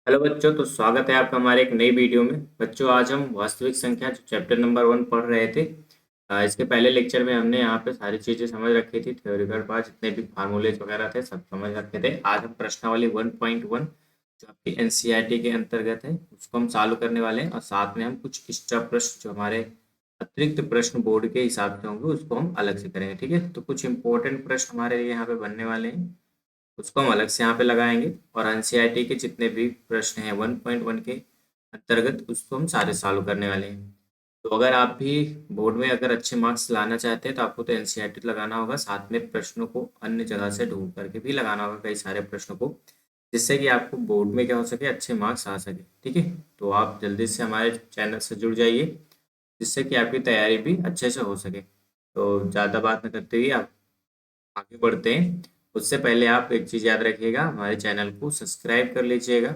Hello बच्चों, तो स्वागत है आपका हमारे एक नई वीडियो में। बच्चों, आज हम वास्तविक संख्या जो चैप्टर नंबर 1 पढ़ रहे थे। इसके पहले लेक्चर में हमने यहाँ पे सारी चीज़ें समझ रखी थी। थ्योरिकल पार्ट जितने भी फार्मूलेज वगैरह थे सब समझ रखे थे। आज हम प्रश्नावली 1.1 जो आपकी एनसीईआरटी के अंतर्गत है उसको हम चालू करने वाले हैं, और साथ में हम कुछ एक्स्ट्रा प्रश्न जो हमारे अतिरिक्त प्रश्न बोर्ड के हिसाब से होंगे उसको हम अलग से करेंगे। ठीक है, तो कुछ इंपॉर्टेंट प्रश्न हमारे यहाँ पे बनने वाले हैं, उसको हम अलग से यहाँ पे लगाएंगे। और एनसीईआरटी के जितने भी प्रश्न हैं 1.1 के अंतर्गत उसको हम सारे सॉल्व करने वाले हैं। तो अगर आप भी बोर्ड में अगर अच्छे मार्क्स लाना चाहते हैं तो आपको तो एनसीईआरटी लगाना होगा, साथ में प्रश्नों को अन्य जगह से ढूंढ करके भी लगाना होगा, कई सारे प्रश्नों को, जिससे कि आपको बोर्ड में क्या हो सके, अच्छे मार्क्स आ सके। ठीक है, तो आप जल्दी से हमारे चैनल से जुड़ जाइए, जिससे कि आपकी तैयारी भी अच्छे से हो सके। तो ज़्यादा बात न करते हुए आप आगे बढ़ते हैं। उससे पहले आप एक चीज़ याद रखिएगा, हमारे चैनल को सब्सक्राइब कर लीजिएगा।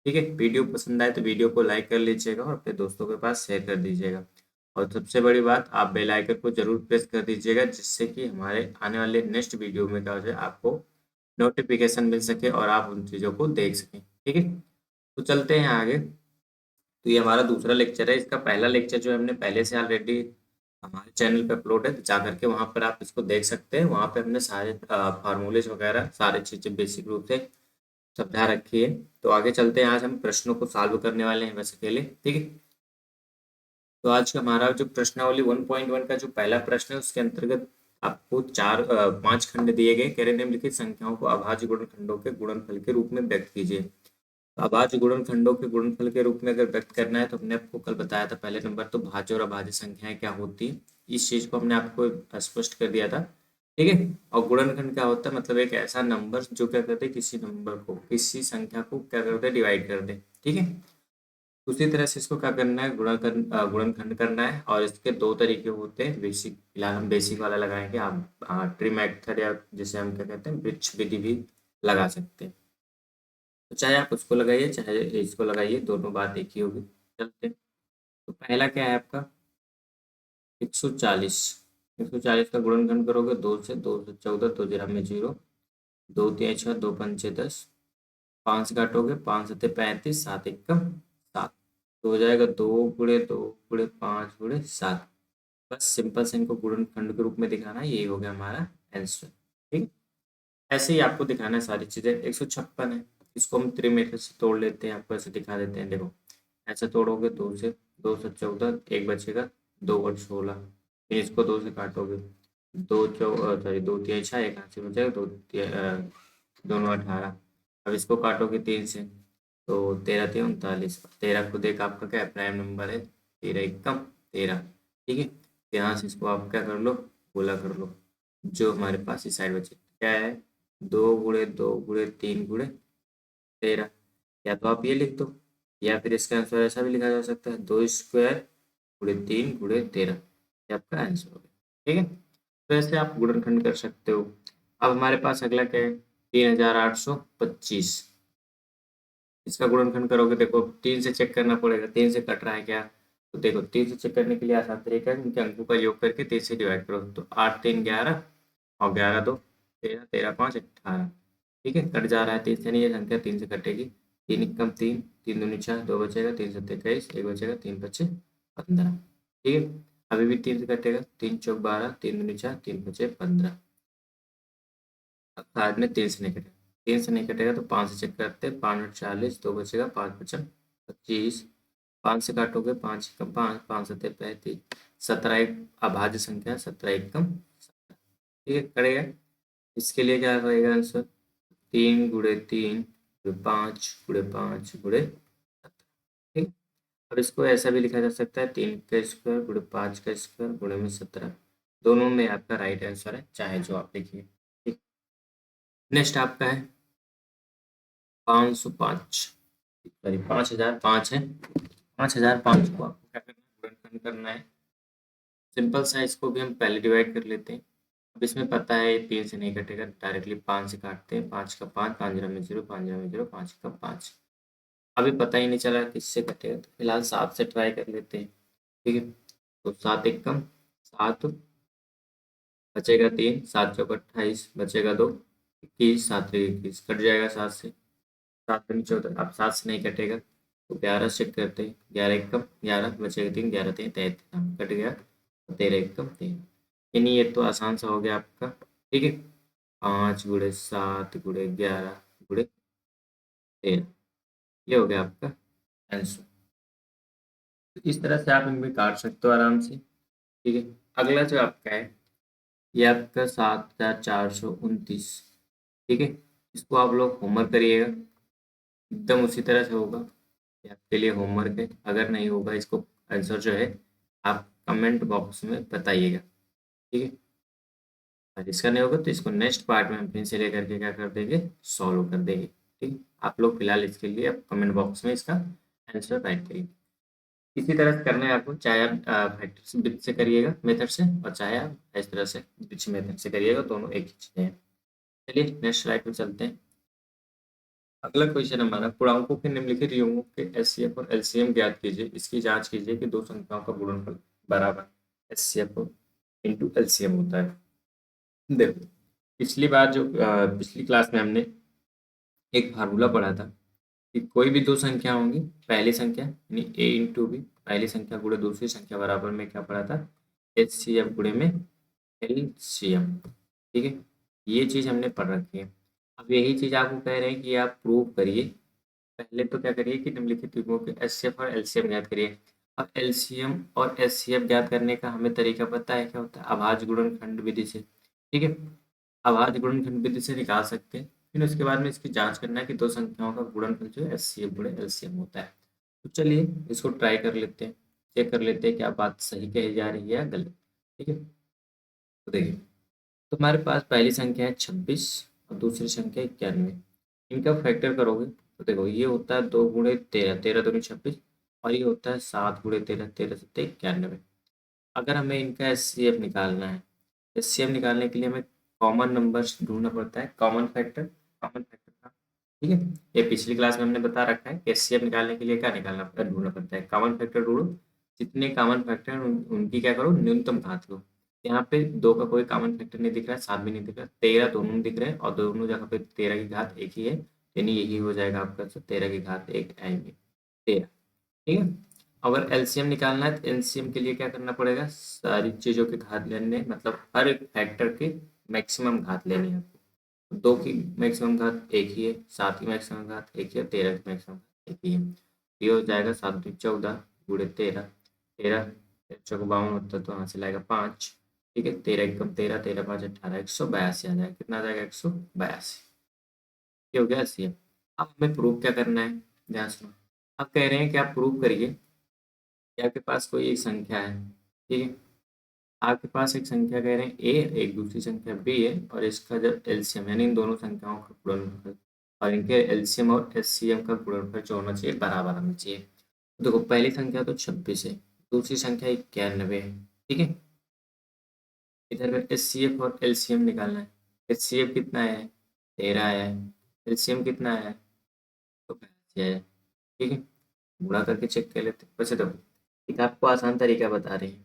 ठीक है, वीडियो पसंद आए तो वीडियो को लाइक कर लीजिएगा और अपने दोस्तों के पास शेयर कर दीजिएगा। और सबसे बड़ी बात, आप बेल आइकन को जरूर प्रेस कर दीजिएगा, जिससे कि हमारे आने वाले नेक्स्ट वीडियो में क्या हो जाए, आपको नोटिफिकेशन मिल सके और आप उन चीज़ों को देख सकें। ठीक है, तो चलते हैं आगे। तो ये हमारा दूसरा लेक्चर है। इसका पहला लेक्चर जो है हमने पहले से ऑलरेडी हमारे चैनल पे अपलोड है, तो जा करके वहाँ पर आप इसको देख सकते हैं। वहाँ पे हमने सारे फार्मूलेज वगैरह सारी चीज़ें बेसिक रूप से समझा रखी है। तो आगे चलते हैं, आज हम प्रश्नों को सॉल्व करने वाले हैं बस अकेले। ठीक है, तो आज का हमारा जो प्रश्नावली 1.1 का जो पहला प्रश्न है उसके अंतर्गत आपको 5 खंड दिए गए। कह रहे निम्नलिखित संख्याओं को अभाज्य गुणनखंडों के गुणनफल के रूप में व्यक्त कीजिए। तो अभाज्य गुणनखंडों के गुणनफल के रूप में अगर व्यक्त करना है तो हमने आपको कल बताया था पहले नंबर, तो भाज्य और अभाज्य संख्याएं क्या होती है, इस चीज को हमने आपको स्पष्ट कर दिया था। ठीक है, और गुणनखंड क्या होता है, मतलब एक ऐसा नंबर जो क्या करते हैं, किसी नंबर को, किसी संख्या को क्या करते हैं, डिवाइड कर दे। ठीक है, उसी तरह से इसको क्या करना है, गुणनखंड करना है। और इसके दो तरीके होते हैं। बेसिक, फिलहाल हम बेसिक वाला लगाएंगे। आप ट्री मेथड या जिसे हम क्या कहते हैं वृक्ष विधि भी लगा सकते हैं। तो चाहे आप उसको लगाइए चाहे इसको लगाइए, दोनों बात एक ही होगी। चलते हैं। तो पहला क्या है आपका, 140। 140 का गुणनखंड करोगे, 2 से 14, 2 में 0, 2 3 6, 2 5 6 10, 5 काटोगे, 5 7 35, 7 1 7, तो हो जाएगा 2 × 2 × 5 × 7। बस सिंपल से इनको गुणनखंड के रूप में दिखाना है, यही हो गया हमारा आंसर। ठीक है, ऐसे ही आपको दिखाना है सारी चीजें। 156 है, इसको हम त्रिमेथड से तोड़ लेते हैं, आपको ऐसे दिखा देते हैं। देखो, ऐसे तोड़ोगे, 2 से 14, एक बचेगा, 2 × 16। फिर इसको 2 से काटोगे, 2 एक हाथ से बचेगा, दोनों 18। अब इसको काटोगे 3 से, तो 13 3 39। 13 खुद एक आपका क्या है, प्राइम नंबर है। 13 × 1 = 13। ठीक है, यहाँ से इसको आप क्या कर लो, गोला कर लो। जो हमारे पास इस साइड बचे क्या है, 2 × 2 × 3 × 13। या तो आप ये लिख दो, या फिर इसका आंसर ऐसा भी लिखा जा सकता है, 2² × 3 × 13। ये आपका आंसर हो गया। ठीक है, तो ऐसे आप गुणनखंड कर सकते हो। अब हमारे पास अगला क्या है, 3825। इसका गुणनखंड करोगे, देखो 3 से चेक करना पड़ेगा, 3 से कट रहा है क्या। तो देखो 3 से चेक करने के लिए आसान तरीका है, उनके अंकों का योग करके 3 से डिवाइड करो। तो 8 3 11 और 11 2 13, 13 5 18। ठीक है, कट जा रहा है, 3 से नहीं, ये संख्या 3 से कटेगी। 3 एकम 3, 3 दूनी 4, 2 बचेगा, 3 7 21, एक बचेगा, 3 5 15। ठीक है, अभी भी 3 से कटेगा, 3 चौक 12, 3 दूनी 4, 3 5 15। बाद में 3 से नहीं कटेगा, 3 से नहीं कटेगा तो 5 से चेक करते हैं, 5 8 40, 2 बचेगा, 5 5 25। 5 से काटोगे, 5 एकम 5, 5 7 35। 17 एक अभाज्य संख्या है, 17 एकम 17। ठीक है, करेगा। इसके लिए क्या रहेगा आंसर, 3 × 3 × 5 × 5 × 17। ठीक, और इसको ऐसा भी लिखा जा सकता है, 3 का स्क्वायर × 5 का स्क्वायर × 17। दोनों में आपका राइट आंसर है, चाहे जो आप लिखिए। ठीक, नेक्स्ट आपका है 505, सॉरी 5005 है। 5005 को आपको क्या करना है, गुणनखंड करना है। सिंपल सा, इसको भी हम पहले डिवाइड कर लेते हैं। अब इसमें पता है 3 से नहीं कटेगा, डायरेक्टली 5 से काटते हैं। 5 का 5, 5 में 0, 5 में 0, 5 का 5। अभी पता ही नहीं चला किससे कटेगा, तो फिलहाल 7 से ट्राई कर लेते हैं। ठीक है, तो 7 एकम 7, बचेगा 3, 7 चौक 28, बचेगा 2, 21, 7 3 21, कट जाएगा 7 से। 7 दूनी 14, अब 7 से नहीं कटेगा तो 11 से करते हैं, 11 एकम 11 बचेगा 3, 11 3 33, कट गया 13 एकम 3। यानी ये तो आसान सा हो गया आपका। ठीक है, 5 गुणे 7 गुणे 11 गुणे 13, ये हो गया आपका आंसर। तो इस तरह से आप इनमें काट सकते हो आराम से। ठीक है, अगला जो आपका है ये आपका 7429। ठीक है, इसको आप लोग होमवर्क करिएगा, एकदम उसी तरह से होगा। ये आपके लिए होमवर्क है, अगर नहीं होगा इसको आंसर जो है आप कमेंट बॉक्स में बताइएगा। ठीक है, और इसका नहीं होगा तो इसको नेक्स्ट पार्ट में हम फिर से लेकर के क्या कर देंगे, सॉल्व कर देंगे। ठीक है, आप लोग फिलहाल इसके लिए आप कमेंट बॉक्स में इसका आंसर राइट करिए। इसी तरह से करना है आपको, चाहे आप फैक्टर से ब्रिज से करिएगा मेथड से, और चाहे आप इस तरह से ब्रिज मेथड से करिएगा, दोनों एक ही चीज़ है। चलिए नेक्स्ट स्लाइड पे चलते हैं। अगला क्वेश्चन हमारा, पूर्णांकों के निम्नलिखित युग्मों के एचसीएफ और एलसीएम ज्ञात कीजिए, इसकी जांच कीजिए कि दो संख्याओं का गुणनफल बराबर एचसीएफ इंटू एलसीएम होता है। देखो, पिछली बार जो पिछली क्लास में हमने एक फार्मूला पढ़ा था कि कोई भी दो संख्या होंगी, पहली संख्या यानी ए इंटू बी, पहली संख्या गुणे दूसरी संख्या बराबर में क्या पढ़ा था, एचसीएफ गुणे में एलसीएम। ठीक है, ये चीज़ हमने पढ़ रखी है। अब यही चीज़ आपको कह रहे हैं कि आप प्रूव करिए। पहले तो क्या करिए कि निम्नलिखित युग्मों के एचसीएफ और एलसीएम ज्ञात करिए। अब एलसीएम और एचसीएफ ज्ञात करने का हमें तरीका पता है, क्या होता है, अभाज्य गुणनखंड विधि से। ठीक है, अभाज्य गुणनखंड विधि से निकाल सकते हैं। फिर उसके बाद में इसकी जांच करना है कि दो संख्याओं का गुणनफल जो है एचसीएफ गुणे एलसीएम होता है। तो चलिए इसको ट्राई कर लेते हैं, चेक कर लेते हैं क्या बात सही कही जा रही है या गलत। ठीक है, तो देखिए, तो हमारे पास पहली संख्या है 26 और दूसरी संख्या 91। इनका फैक्टर करोगे तो देखो ये होता है 2 गुणे 13, 13 दूनी 26, और ये होता है 7 गुणे 13, 13 सत्ते 91। अगर हमें इनका एचसीएफ निकालना है, एचसीएफ निकालने के लिए हमें कॉमन नंबर्स ढूंढना पड़ता है, कॉमन फैक्टर का। ठीक है, ये पिछली क्लास में हमने बता रखा है कि एचसीएफ निकालने के लिए क्या निकालना पड़ता है, ढूंढना पड़ता है कॉमन फैक्टर ढूंढो। जितने कॉमन फैक्टर हैं उनकी क्या करो, न्यूनतम घात लो। यहाँ पे 2 का कोई कॉमन फैक्टर नहीं दिख रहा है, 7 भी नहीं दिख रहा, 13 दोनों दिख रहे हैं, और दोनों जगह पे 13 की घात एक ही है, यानी यही हो जाएगा आपका 13 की घात एक आएंगे 13। ठीक है, अगर एलसीएम निकालना है तो एलसीएम के लिए क्या करना पड़ेगा, सारी चीज़ों की घात लेने, मतलब हर एक फैक्टर की मैक्सिमम घात लेनी है आपको। 2 की मैक्सिमम घात एक ही है, 7 की मैक्सिमम घात एक ही है, 13 की मैक्सिमम घात एक ही है। ये हो जाएगा 7 दूनी 14 गुणे 13, 13 चौक 52 होता है तो यहाँ से लाएगा 5। ठीक है, 13 एकम 13, 13 5 18, 182 आ जाएगा। कितना आ जाएगा, 182। ये हो गया एलसीएम। अब हमें प्रूव क्या करना है, ध्यान सुनो। आप कह रहे हैं कि आप प्रूव करिए कि आपके पास कोई एक संख्या है। ठीक है, आपके पास एक संख्या कह रहे हैं ए, एक दूसरी संख्या बी है, और इसका जब एलसीएम यानी इन दोनों संख्याओं का गुणनफल, और इनके एलसीएम और एचसीएम का गुणनफल जो होना चाहिए बराबर होना चाहिए। तो देखो, पहली संख्या तो 26 है, दूसरी संख्या 91 है। ठीक है, इधर एचसीएफ और एलसीएम निकालना है। एचसीएफ कितना है, 13 है, एलसीएम कितना है, तो 85 है। ठीक है, गुणा करके चेक कर लेते हैं। वैसे देखो, एक आपको आसान तरीका बता रही है,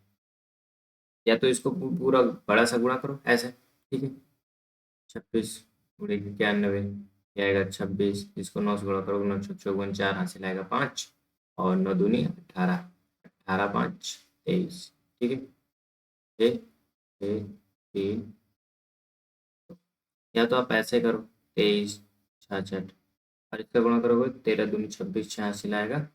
या तो इसको पूरा बड़ा सा गुणा करो ऐसे। ठीक है, 26 गुणे 91, ये आएगा 26, इसको 9 से गुणा करो, 9 चौवन 4, हासिल आएगा 5, और 9 दूनी 18, 18 5 23। ठीक है, 6 6 3, या तो आप ऐसे करो 23 66, और इसका गुणा करोगे 13 दूनी 26, 86 आएगा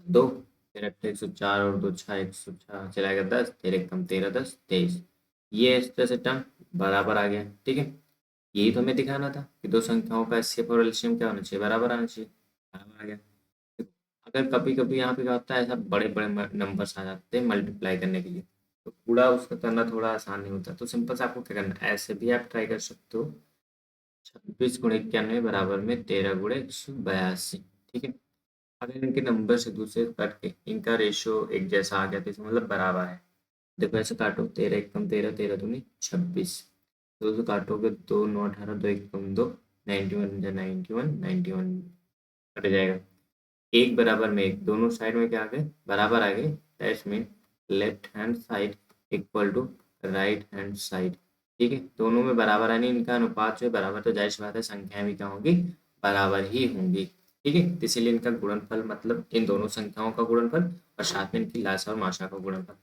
2, 13 104 और 2 6 106 चलाएगा 10, 13 कम 13 10 23। ये इस तरह से टर्म बराबर आ गया। ठीक है, यही तो हमें दिखाना था कि दो संख्याओं का एचसीएफ और एलसीएम क्या होना चाहिए, बराबर आना चाहिए। बराबर आ गया। अगर कभी कभी यहाँ पे क्या होता है, ऐसा बड़े बड़े नंबर्स आ जाते हैं मल्टीप्लाई करने के लिए, तो पूरा उसका करना थोड़ा आसान नहीं होता। तो सिंपल से आपको क्या करना है, ऐसे भी आप ट्राई कर सकते हो, 26 गुणे 91 बराबर में 13 गुणे 182। ठीक है, अगर इनके नंबर से दूसरे कट के इनका रेशियो एक जैसा आ गया तो इसका मतलब बराबर है। देखो ऐसे काटो, 13 एकम 13, 13 दूनी 26, दो से काटोगे 2 9 18, 2 एकम 2, 91 91 91 कट जाएगा। एक बराबर में एक, दोनों साइड में क्या आ गए, बराबर आ गए। That's mean left hand side equal to right hand side. ठीक है, दोनों में बराबर यानी इनका अनुपात जो है बराबर, तो जाहिर सी बात है संख्याएं भी क्या होंगी, बराबर ही होंगी। ठीक है, इसीलिए इनका गुणनफल मतलब इन दोनों संख्याओं का गुणनफल और साथ में इनकी लासा और माशा का गुणनफल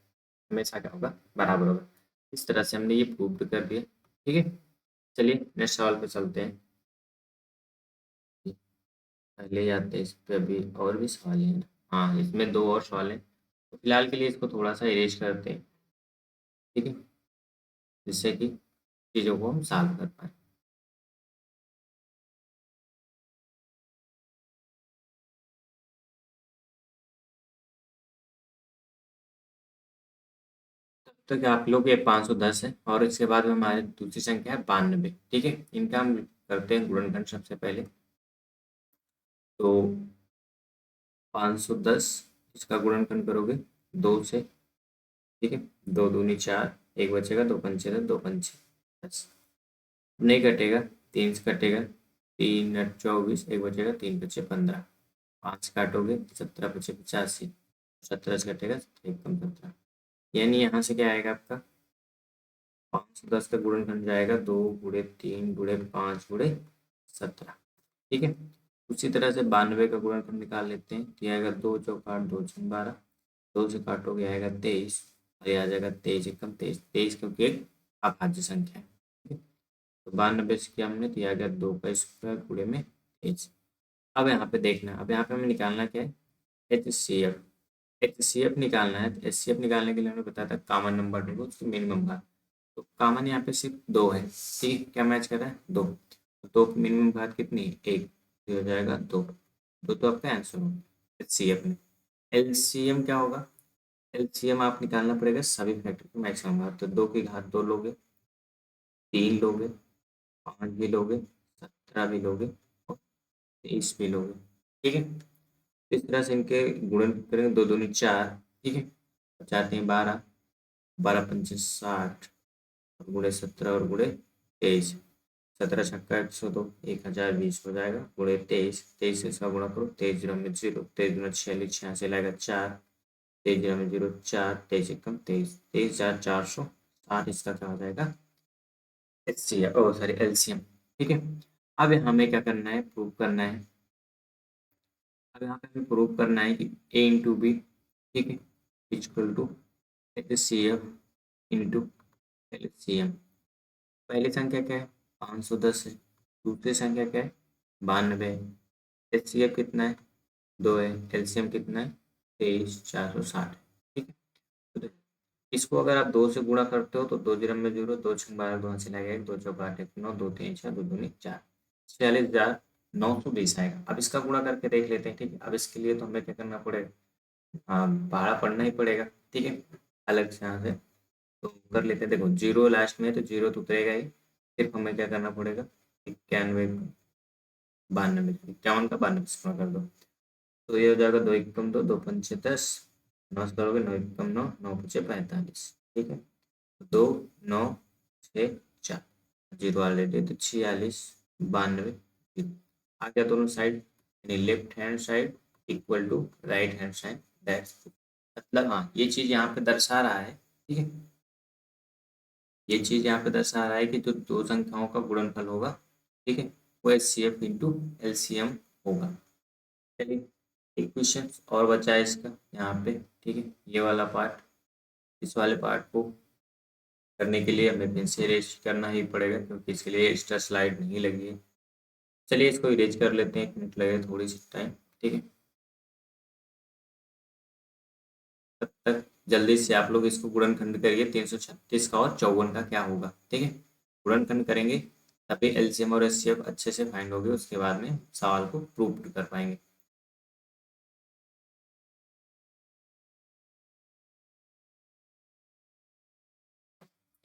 हमेशा क्या होगा, बराबर होगा। इस तरह से हमने ये प्रूव कर दिया। ठीक है, चलिए नेक्स्ट सवाल पे चलते हैं। पहले जाते हैं इस पे, अभी और भी सवाल हैं ना। हाँ, इसमें दो और सवाल हैं, तो फिलहाल के लिए इसको थोड़ा सा इरेज करते हैं। ठीक है, जिससे कि चीज़ों को हम सॉल्व कर पाए। तब तक आप लोग ये 510 है और इसके बाद में हमारी दूसरी संख्या है 92। ठीक है, इनका हम करते हैं गुणनखंड सबसे पहले। तो 510 इसका गुणनखंड करोगे 2 से। ठीक है, 2 दूनी 4, एक बचेगा, 2 पंचे 10, 2 पंचे 10, नहीं कटेगा, 3 से कटेगा, 3 8 24, एक बचेगा, 3 पचे 15, 5 काटोगे 17 पचे 85, 17 से कटेगा, 1 कम 17, यानी यहाँ से क्या आएगा आपका 510 का गुणनखंड जाएगा 2 गुणे 3 गुणे 5 गुणे 17। ठीक है, उसी तरह से 92 का गुणनखंड निकाल लेते हैं, तो ये आएगा 2 चौक 8, 2 छक 12, 2 से काटोगे आएगा 23, और ये आ जाएगा 23 एकम 23, 23 क्योंकि एक अभाज्य संख्या है। ठीक है, तो 92 से किया हमने, तो ये आ गया 2 का स्क्वायर गुणे में 23। अब यहाँ पे देखना, अब यहाँ पे हमें निकालना क्या है, HCF। HCF निकालना है, तो HCF निकालने के लिए हमने बताया था कॉमन नंबर ढूंढो उसकी मिनिमम घात। तो कॉमन यहाँ पे सिर्फ 2 है। ठीक है, क्या मैच कर रहा है 2, तो 2 की मिनिमम घात कितनी है 1, तो हो जाएगा 2। 2 तो आपका आंसर होगा HCF में। LCM क्या होगा, LCM आप निकालना पड़ेगा सभी फैक्टर की मैक्सिमम घात। तो 2 की घात 2 लोगे, 3 लोगे, 5 भी लोगे, 17 भी लोगे और 23 भी लोगे। ठीक है, इस तरह से इनके गुणन करेंगे, 2 दूनी 4। ठीक है, 4 तीन 12, 12 पंचे 60, और गुणे 17 और गुणे 23, 17 छक्का 102, 1020 हो जाएगा, गुणे 23, 23 से इसका गुणा करो, 23 जीरो में 0, 23 दूना 46, 86 लाएगा 4, 23 जीरो में 0 4, 23 एकम 23, 23 4 460, इसका क्या हो जाएगा HCF, ओ सॉरी LCM। ठीक है, अब हमें क्या करना है, प्रूव करना है। अब यहाँ पे हमें प्रूव करना है कि A इंटू बी, ठीक है, equal to HCF into LCM। पहली संख्या क्या है 510 है, दूसरी संख्या क्या है 92 है, HCF कितना है 2 है, LCM कितना है 23,460 है। ठीक है, तो देखो, इसको अगर आप 2 से गुणा करते हो तो 2 जीरो में 0, 2 छः 12, 2 हाथ से लगेगा 1, 2 चौक 8 1 9, 2 3 6, 2 दूनी 4, 46,920 आएगा। अब इसका गुणा करके देख लेते हैं। ठीक है, अब इसके लिए तो हमें क्या करना पड़ेगा, हाँ भाड़ा पढ़ना ही पड़ेगा। ठीक है, अलग से यहाँ से तो कर लेते हैं। देखो जीरो लास्ट में है, तो जीरो तो उतरेगा ही, सिर्फ हमें क्या करना पड़ेगा 91, 92, 51 का 92 से गुणा कर दो, तो ये हो जाएगा 2 एकम 2, 2 पंचे 10, 9 से करोगे 9 एकम 9, 9 पचे 45। ठीक है, 2 9 6 4, जीरो ऑलरेडी, तो 46 92 जीरो आ गया दोनों साइड, यानी left hand side equal to right hand side. That's मतलब हाँ, ये चीज़ यहाँ पे दर्शा रहा है। ठीक है, ये चीज़ यहाँ पे दर्शा रहा है कि जो दो संख्याओं का गुणनफल होगा, ठीक है, वो HCF इंटू LCM होगा। चलिए, एक क्वेश्चन और बचा है इसका यहाँ पे। ठीक है, ये वाला पार्ट, इस वाले पार्ट को करने के लिए हमें फिर से इरेज करना ही पड़ेगा, क्योंकि इसके लिए एक्स्ट्रा स्लाइड नहीं लगी है। चलिए इसको इरेज कर लेते हैं, 1 मिनट लगेगा थोड़ी सी टाइम। ठीक है, तब तक जल्दी से आप लोग इसको गुणनखंड करिए, 336 का और 54 का क्या होगा। ठीक है, गुणनखंड करेंगे तभी LCM और HCF अच्छे से फाइंड होगी, उसके बाद में सवाल को प्रूव कर पाएंगे।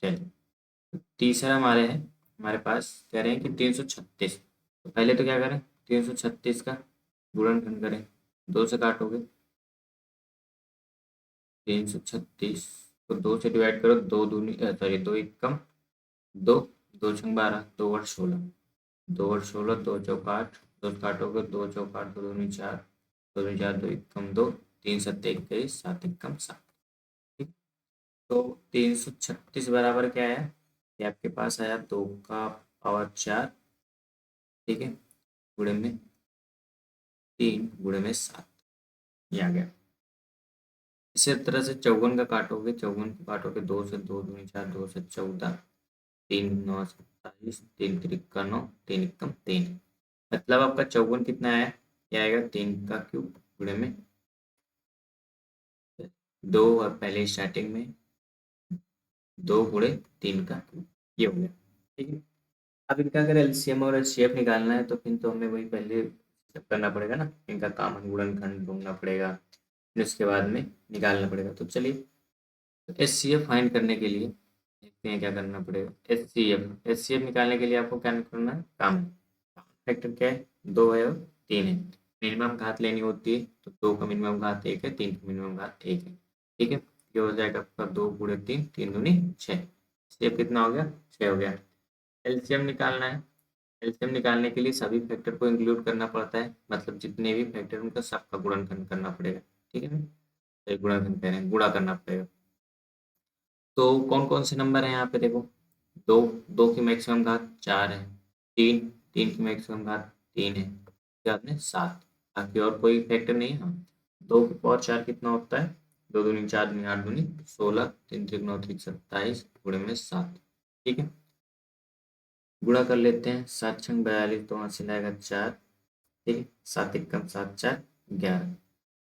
चलिए, तीसरा हमारे है, हमारे पास कह रहे हैं कि 336। तो पहले तो क्या करें, 336 का गुणनखंड करें, 2 से काटोगे 336 को 2 से डिवाइड करो, दो दूनी सॉरी 2 एक कम 2, 2 छंग 12, 2 और 16, 2 और 16, 2 चौक 8, 2 से काटोगे 2 चौक 8, 2 दूनी 4, 2 दूनी 4, 2 एक कम 2, 3 सत्ते 21, 7 एक कम 7। ठीक, तो 336 बराबर क्या है, ये आपके पास आया 2 का पावर 4। ठीक है, गुणे में 3 गुणे में 7, ये आ गया। इसी तरह से 54 का काटोगे, 54 को काटोगे 2 से, 2 दूनी 4, 2 से 14, 3 9 27, 3 त्रिक 9, 3 एकम 3। मतलब आपका 54 कितना आया, ये आएगा 3 का क्यूब गुणे में 2, और पहले स्टार्टिंग में 2 गुणे 3 का क्यूब, ये हो गया। ठीक है, अब इनका अगर एलसीएम और एचसीएफ निकालना है तो फिर तो हमें वही पहले सब करना पड़ेगा ना, इनका कॉमन गुणनखंड ढूंढना पड़ेगा, फिर उसके बाद में निकालना पड़ेगा। तो चलिए, एच सी एफ फाइंड करने के लिए देखते हैं क्या करना पड़ेगा। एच सी एफ निकालने के लिए आपको क्या करना है, कॉमन फैक्टर क्या है, 2 है और 3 है। मिनिमम घात लेनी होती है तो 2 का मिनिमम घात 1 है, 3 का मिनिमम घात 1 है। ठीक है, ये हो जाएगा आपका 2 गुणे 3, 3 दूनी 6। एच कितना हो गया, 6 हो गया। एलसीएम निकालना है, एलसीएम निकालने के लिए सभी फैक्टर को इंक्लूड करना पड़ता है, मतलब जितने भी फैक्टर उनका सबका गुणनखंड करना पड़ेगा। ठीक है, तो गुणनखंड कह रहे हैं, गुणा करना पड़ेगा। तो कौन कौन से नंबर हैं यहाँ पे देखो, 2, 2 की मैक्सिमम घात 4 है, 3, 3 की मैक्सिमम घात 3 है, क्या आपने 7, बाकी और कोई फैक्टर नहीं है। हाँ, 2 की पावर 4 कितना होता है, 2 दूनी 4 दूनी 8 दूनी 16, 3 त्रिक 9 त्रिक 27 गुणे में 7। ठीक है, गुणा कर लेते हैं, 7 छंग 42, तो वहाँ से लाएगा 4। ठीक है, 7 एकम 7 4 11,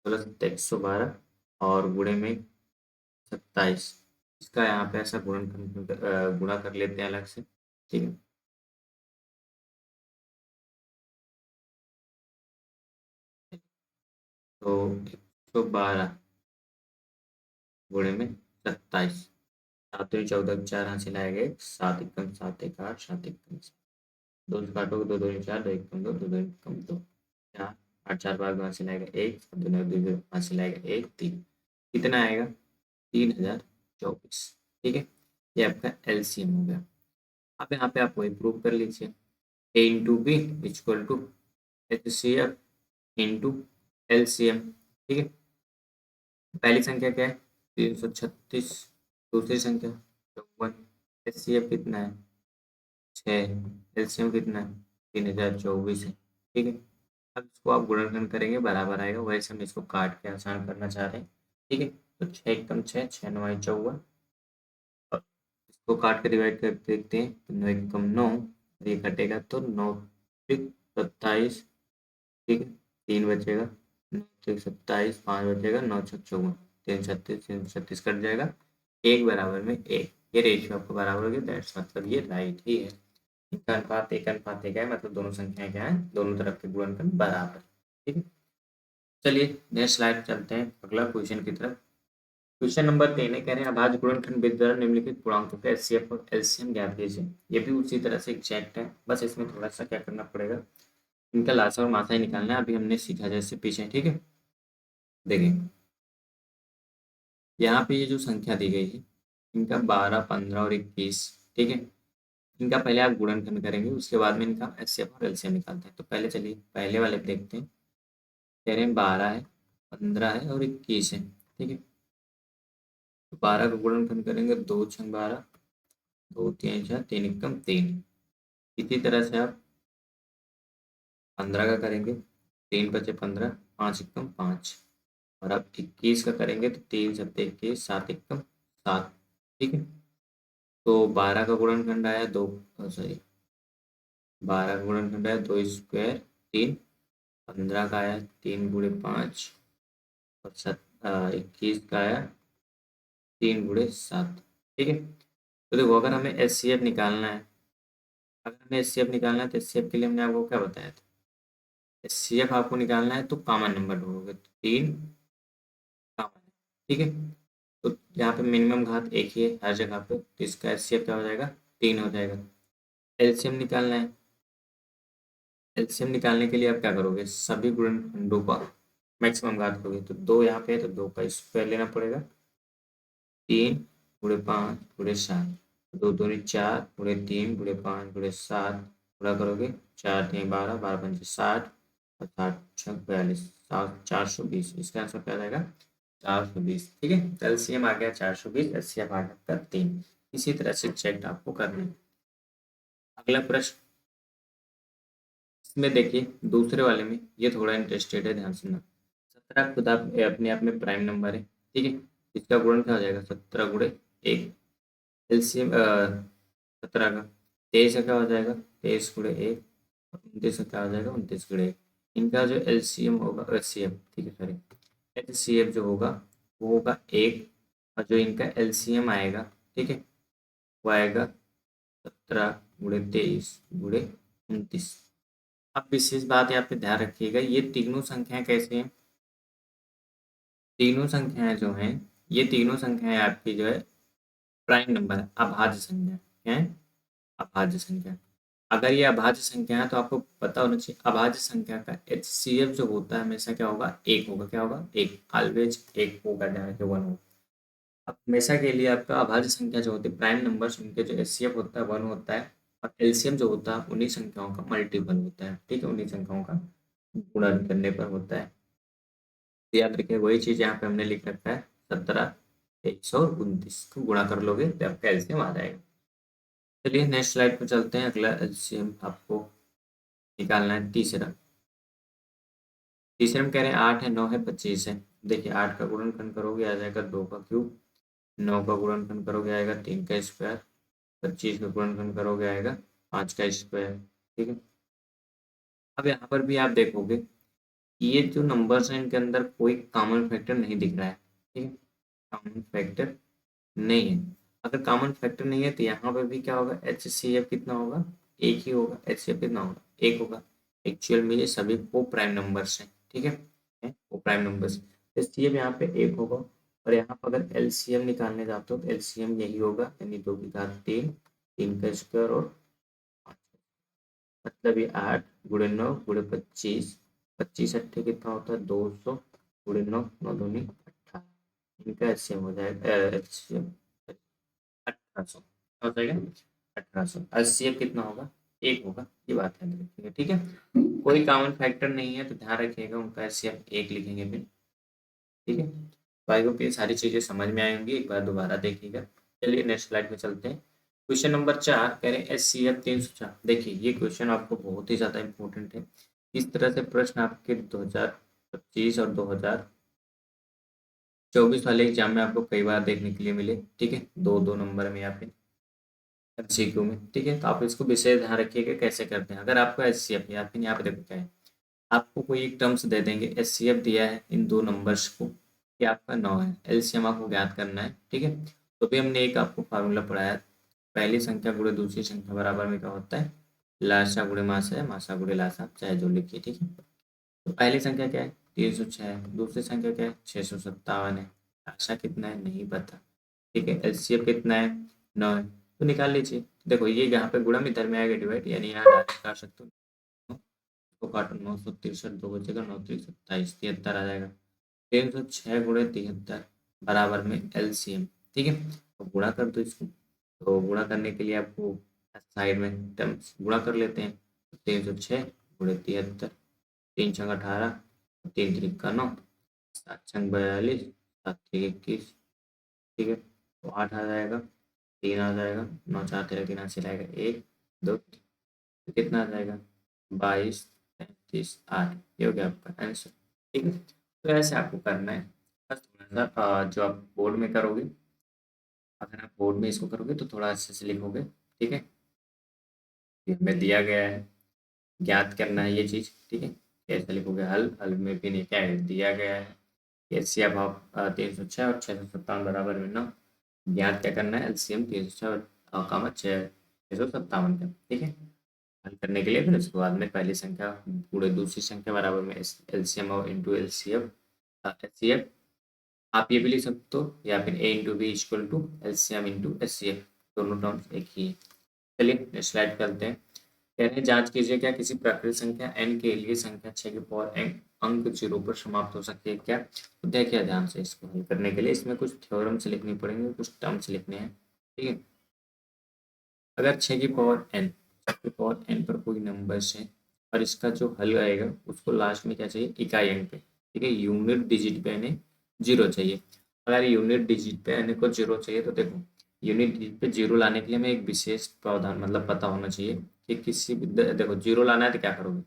16 सत्ते 112, और गुणे में 27। इसका यहाँ पे ऐसा गुणा कर लेते हैं अलग से। ठीक है, तो 112 गुणे में 27, 7 दूनी 14, 4 यहाँ से लाएगा 1, 7 एकम 7 1 8, 7 एकम 7, 2 से काटोगे 2 दूनी 4, 2 एकम 2, 2 दूनी एकम 2, 4 8 4 बार वहाँ से लाएगा 1, 7 दूनी 2, वहाँ से लाएगा 1 3, कितना आएगा 3024। ठीक है, ये आपका एलसीएम हो गया। अब यहाँ पे आप वही प्रूव कर लीजिए, A into B equal to H C F into LCM. ठीक है, पहली संख्या क्या है, 336, दूसरी संख्या 54, एच सी एफ कितना है 6, एलसीएम कितना है 3024 है। ठीक है, अब इसको आप गुणनखंड करेंगे बराबर आएगा, वैसे हम इसको काट के आसान करना चाह रहे हैं। ठीक है, तो 6 एकम 6, 6 9 54, और इसको काट के डिवाइड कर देखते हैं, तो 9 एकम 9, ये कटेगा तो 9 27। ठीक है, 3 बचेगा, 9 27, 5 बचेगा, 9 54, 3 36, 3 36 कट जाएगा, 1 बराबर में 1, ये रेशियो आपको बराबर हो गया, दैट्स मतलब ये राइट ही है। इनका अनुपात एक अनुपात एक है, मतलब दोनों संख्याएं क्या है, दोनों तरफ के गुणनखंड बराबर। ठीक है, चलिए नेक्स्ट स्लाइड चलते हैं अगला क्वेश्चन की तरफ। क्वेश्चन नंबर 3 है, कह रहे हैं अभाज्य गुणनखंड विधि द्वारा निम्नलिखित पूर्णांकों के एचसीएफ और एलसीएम ज्ञात कीजिए। ये भी उसी तरह से एग्जैक्ट है, बस इसमें थोड़ा सा क्या करना पड़ेगा, इनका लासा और मासा ही निकालना है, अभी हमने सीखा जैसे पीछे। ठीक है, देखिए यहाँ पे ये जो संख्या दी गई है, इनका 12 15 और 21। ठीक है, इनका पहले आप गुणनखंड करेंगे, उसके बाद में इनका एचसीएफ और एलसीएम निकालते हैं। तो पहले चलिए पहले वाले पे देखते हैं, कह रहे हैं 12 है, 15 है और 21 है। ठीक है, तो 12 का गुणनखंड करेंगे, 2 छंग 12, 2 3 6, 3 एकम 3। इसी तरह से आप 15 का करेंगे, 3 बचे 15, 5 एकम 5, और आप 21 का करेंगे तो 3 सत्ते 21, 7 एकम 7। ठीक है, तो 12 का गुणनखंड आया 2, सॉरी 12 का गुणनखंड आया 2 स्क्वायर 3, 15 का आया 3 गुणे 5, और 21 का आया 3 गुणे 7। ठीक है, तो देखो अगर हमें एच सी एफ निकालना है, अगर हमें एच सी एफ निकालना है तो एच सी एफ के लिए हमने आपको क्या बताया था, एच सी एफ आपको निकालना है तो कॉमन नंबर ढूंढोगे, तो 3 कॉमन है। ठीक है, तो यहाँ पे मिनिमम घात एक ही है हर जगह पे, तो इसका एच सी एफ क्या हो जाएगा, 3 हो जाएगा। एलसीएम निकालना है, एलसीएम निकालने के लिए आप क्या करोगे, सभी गुणनखंडों का मैक्सिमम घात करोगे, तो 2 यहाँ पे है तो 2 का स्क्वायर लेना पड़ेगा, 3 गुणे 5 गुणे 7, 2 दूनी 4 गुणे 3 गुणे 5 गुणे 7, पूरा करोगे 4 3 12, 12 पंचे 60, और 60 6 42, 420, इसका आंसर क्या आ जाएगा 420। ठीक है, एलसीएम आ गया 420, एचसीएफ आ गया आपका 3। इसी तरह से चेक आपको करना है। अगला प्रश्न, इसमें देखिए दूसरे वाले में ये थोड़ा इंटरेस्टेड है, ध्यान सुनना। 17 खुद आप अपने आप में प्राइम नंबर है, ठीक है। इसका गुणन क्या हो जाएगा, 17 गुणे 1। एलसीएम 17 का 23 का क्या हो जाएगा, 23 गुणे 1। 29 का क्या हो जाएगा, 29 गुणे 1। इनका जो एलसीएम होगा, एचसीएफ, ठीक है सॉरी, एचसीएफ जो होगा वो होगा 1। और जो इनका एलसीएम आएगा, ठीक है, वो आएगा 17 गुणे 23 गुणे 29। अब विशेष बात यहाँ पे ध्यान रखिएगा, ये तीनों संख्याएं कैसे हैं, तीनों संख्याएं जो हैं, ये तीनों संख्याएं आपकी जो है प्राइम नंबर है, अभाज्य संख्या। क्या है, अभाज्य संख्या। अगर ये अभाज्य संख्या है तो आपको पता होना चाहिए अभाज्य संख्या का एचसीएफ जो होता है हमेशा क्या होगा, एक होगा। क्या होगा, एक, ऑलवेज एक होगा, डायरेक्ट वन होगा। अब हमेशा के लिए आपका अभाज्य संख्या जो होती है प्राइम नंबर्स, उनके जो एचसीएफ होता है वन होता है, और एलसीएम जो होता है उन्हीं संख्याओं का मल्टीपल होता है, ठीक है, उन्हीं संख्याओं का गुणन करने पर होता है। तो याद रखिए वही चीज यहाँ पे हमने लिख रखा है, 17 23 और 29 को गुणा कर लोगे तो आपका एलसीएम आ जाएगा। चलिए नेक्स्ट स्लाइड पर चलते हैं। अगला एलसीएम आपको निकालना है तीसरा। तीसरे में कह रहे हैं 8 है, 9 है, 25 है। देखिए 8 का गुणनखंड करोगे आ जाएगा 2 का क्यूब, 9 का गुणनखंड करोगे आएगा 3 का स्क्वायर, 25 का गुणनखंड करोगे आएगा 5 का स्क्वायर, ठीक है। अब यहाँ पर भी आप देखोगे ये जो नंबर्स हैं इनके अंदर कोई कॉमन फैक्टर नहीं दिख रहा है, ठीक है, कॉमन फैक्टर नहीं है। अगर कॉमन फैक्टर नहीं है तो यहाँ पर भी क्या होगा, एच सी एफ कितना होगा, एक ही होगा। एच सी एफ कितना होगा, एक होगा। एक्चुअल में ये सभी को प्राइम नंबर्स हैं, ठीक है, वो prime numbers. H C F यहाँ पे एक होगा। और यहाँ पर अगर एलसीएम निकालने जाते हो तो एलसीएम यही होगा, यानी 2 की घात 3, 3 का स्क्वायर और 5। मतलब ये 8 गुणे 9 गुणे 25, 25 अट्ठे कितना होता है 200 गुणे 9, 9 दूनी 18। इनका एचसीएम हो जाएगा, एचसीएम 1800 हो जाएगा, 1800। एचसीएफ कितना होगा, एक होगा, ये बात ध्यान रखिएगा, ठीक है। कोई कॉमन फैक्टर नहीं है तो ध्यान रखिएगा उनका एचसीएफ एक लिखेंगे फिर, ठीक है। तो आई होप ये सारी चीजें समझ में आई होंगी, एक बार दोबारा देखिएगा। चलिए नेक्स्ट स्लाइड में चलते हैं। क्वेश्चन नंबर 4 कह रहे हैं एच सी एफ 304। देखिए ये क्वेश्चन आपको बहुत ही ज़्यादा इंपॉर्टेंट है। इस तरह से प्रश्न आपके 2025 और 2024 वाले एग्जाम में आपको कई बार देखने के लिए मिले, ठीक है, दो दो नंबर में या फिर एमसीक्यू में, ठीक है। तो आप इसको विशेष ध्यान रखिएगा कैसे करते हैं। अगर आपको एच सी एफ या फिर यहाँ पे देखो क्या है, आपको कोई एक टर्म्स दे देंगे, एच सी एफ दिया है इन दो नंबर्स को, कि आपका 9 है, एलसीएम आपको ज्ञात करना है, ठीक है। तो भी हमने एक आपको फार्मूला पढ़ाया, पहली संख्या गुणे दूसरी संख्या बराबर में क्या होता है, लासा गुणे मासा है, मासा गुणे लासा, चाहे जो लिखिए, ठीक है। तो पहली संख्या क्या है, 306 है। दूसरी संख्या क्या है, 657 है। लासा कितना है नहीं पता, ठीक है। एलसीएम कितना है, 9 है। तो निकाल लीजिए। देखो ये यहाँ पे गुणा इधर में आएगा डिवाइड, यानी यहाँ डायरेक्ट कर सकते हो। तो काटो, 963 दो बचेगा, 9 3 27 73 आ जाएगा। 306 गुणे 73 बराबर में एलसीएम, ठीक है। तो गुणा कर दो इसको। तो गुणा करने के लिए आपको साइड में टर्म्स गुणा कर लेते हैं। 306 गुणे 73, 3 छंग 18, 3 त्रिक का 9, 7 छंग 42, 7 त्रिक 21, ठीक है। तो 8 आ जाएगा, 3 आ जाएगा, 9 4 13 3 से लाएगा 1 2, तो कितना आ जाएगा 22 33 8। ये हो गया आपका आंसर, ठीक है। तो ऐसे आपको करना है। बस थोड़ा सा जो आप बोर्ड में करोगे, अगर आप बोर्ड में इसको करोगे तो थोड़ा अच्छे से लिखोगे, ठीक है। ये हमें दिया गया है, ज्ञात करना है ये चीज़, ठीक है। कैसे लिखोगे, हल, हल में भी नहीं क्या है दिया गया है, एलसीएम भाव 306 और 657 बराबर में 9। ज्ञात क्या करना है, एलसीएम 306 और कामा 657 का, ठीक है। हल करने के लिए फिर उसके बाद में पहली संख्या पूरे दूसरी संख्या बराबर में एलसीएम और इंटू एलसीएम, एचसीएफ आप ये भी लिख सकते हो, या फिर A into B equal to LCM into HCF, दोनों टर्म्स एक ही है। चलिए नेक्स्ट स्लाइड करते हैं। कह रहे हैं जांच कीजिए क्या किसी प्राकृतिक संख्या n के लिए संख्या 6 की पावर n अंक 0 पर समाप्त हो सकती है क्या। तो देखिए ध्यान से, इसको हल करने के लिए इसमें कुछ थ्योरम्स लिखनी पड़ेंगे, कुछ टर्म्स लिखने हैं, ठीक है। अगर 6 की पावर n पर कोई नंबर्स है और इसका जो हल आएगा उसको लास्ट में क्या चाहिए, इकाई अंक पे, ठीक है, यूनिट डिजिट पे n 0 चाहिए। अगर यूनिट डिजिट पे n को 0 चाहिए तो देखो यूनिट डिजिट पे 0 लाने के लिए हमें एक विशेष प्रावधान मतलब पता होना चाहिए कि किसी भी देखो 0 लाना है तो क्या करोगे,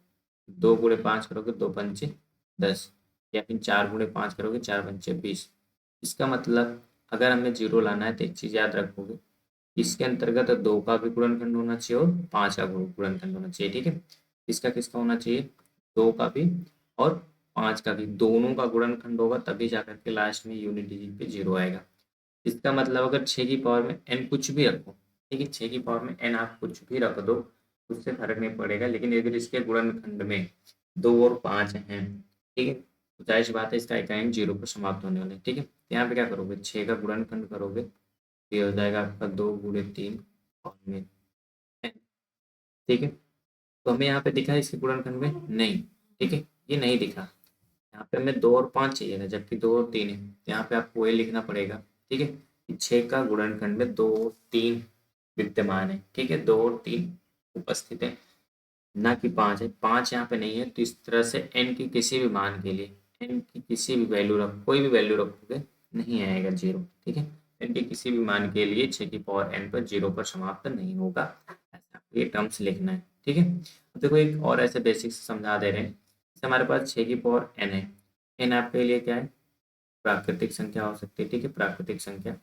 2 × 5 करोगे 2×5 = 10, या फिर 4 × 5 करोगे 4×5 = 20। इसका मतलब अगर हमें जीरो लाना है तो एक चीज़ याद रखोगे, इसके अंतर्गत 2 का भी गुणनखंड होना चाहिए और 5 का गुणनखंड होना चाहिए। ठीक है, इसका किसका होना चाहिए, 2 का भी और 5 का भी, दोनों का गुणनखंड होगा तभी जाकर के लास्ट में यूनिट डिजिट पे जीरो आएगा। इसका मतलब अगर 6 की पावर में n कुछ भी रखो, ठीक है, 6 की पावर में n आप कुछ भी रख दो, उससे फर्क नहीं पड़ेगा, लेकिन अगर इसके गुणनखंड में 2 और 5 हैं, ठीक है, तो जाहिर सी बात है इसका इकाई जीरो पर समाप्त होने वाला है। ठीक है, तो यहाँ पे क्या करोगे, 6 का गुणनखंड करोगे, ये हो जाएगा आपका 2 × 3 और में n। ठीक है, तो हमें यहाँ पे दिखा है इसके गुणनखंड में नहीं, ठीक है, ये नहीं दिखा, यहाँ पे हमें 2 और 5 चाहिए था, जबकि 2 और 3 है, तो यहाँ पे आपको ये लिखना पड़ेगा, ठीक है, कि 6 का गुणनखंड में 2 और 3 विद्यमान है। ठीक है, 2 और 3 उपस्थित है, ना कि 5 है, 5 यहाँ पे नहीं है, तो इस तरह से n की किसी भी मान के लिए, n की किसी भी वैल्यू रख, कोई भी वैल्यू रखोगे नहीं आएगा जीरो। ठीक है, n के किसी भी मान के लिए 6 की पावर n पर जीरो पर समाप्त नहीं होगा, ऐसा ये टर्म्स लिखना है। ठीक है, अब देखो एक और ऐसे बेसिक्स समझा दे रहे हैं, जैसे हमारे पास 6 की पावर n है, n आपके लिए क्या है, प्राकृतिक संख्या हो सकती है। ठीक है, प्राकृतिक संख्या,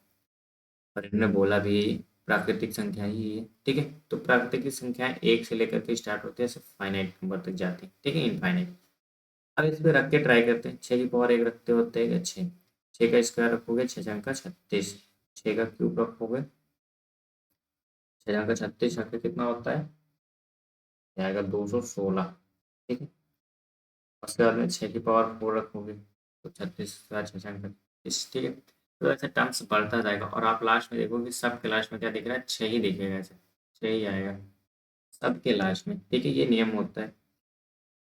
और इन्होंने बोला भी प्राकृतिक संख्या ही है। ठीक है, तो प्राकृतिक संख्याएं एक से लेकर के स्टार्ट होते हैं, सिर्फ फाइनाइट नंबर तक जाती है। ठीक है, इनफाइनाइट। अब इस पे रख के ट्राई करते हैं, 6 की पावर 1 रखते होते हैं 6, 6 का स्क्वायर रखोगे 6×36, 6 का क्यूब रखोगे 6×36 का कितना होता है, आएगा 216। ठीक है, उसके बाद में 6 की पावर 4 रखोगे तो 36 का 6×36। ठीक है, तो ऐसे टर्म्स बढ़ता जाएगा और आप लास्ट में देखोगे सबके लास्ट में क्या दिख रहा है, 6 ही दिखेगा, ऐसे 6 ही आएगा सबके लास्ट में। ठीक है, ये नियम होता है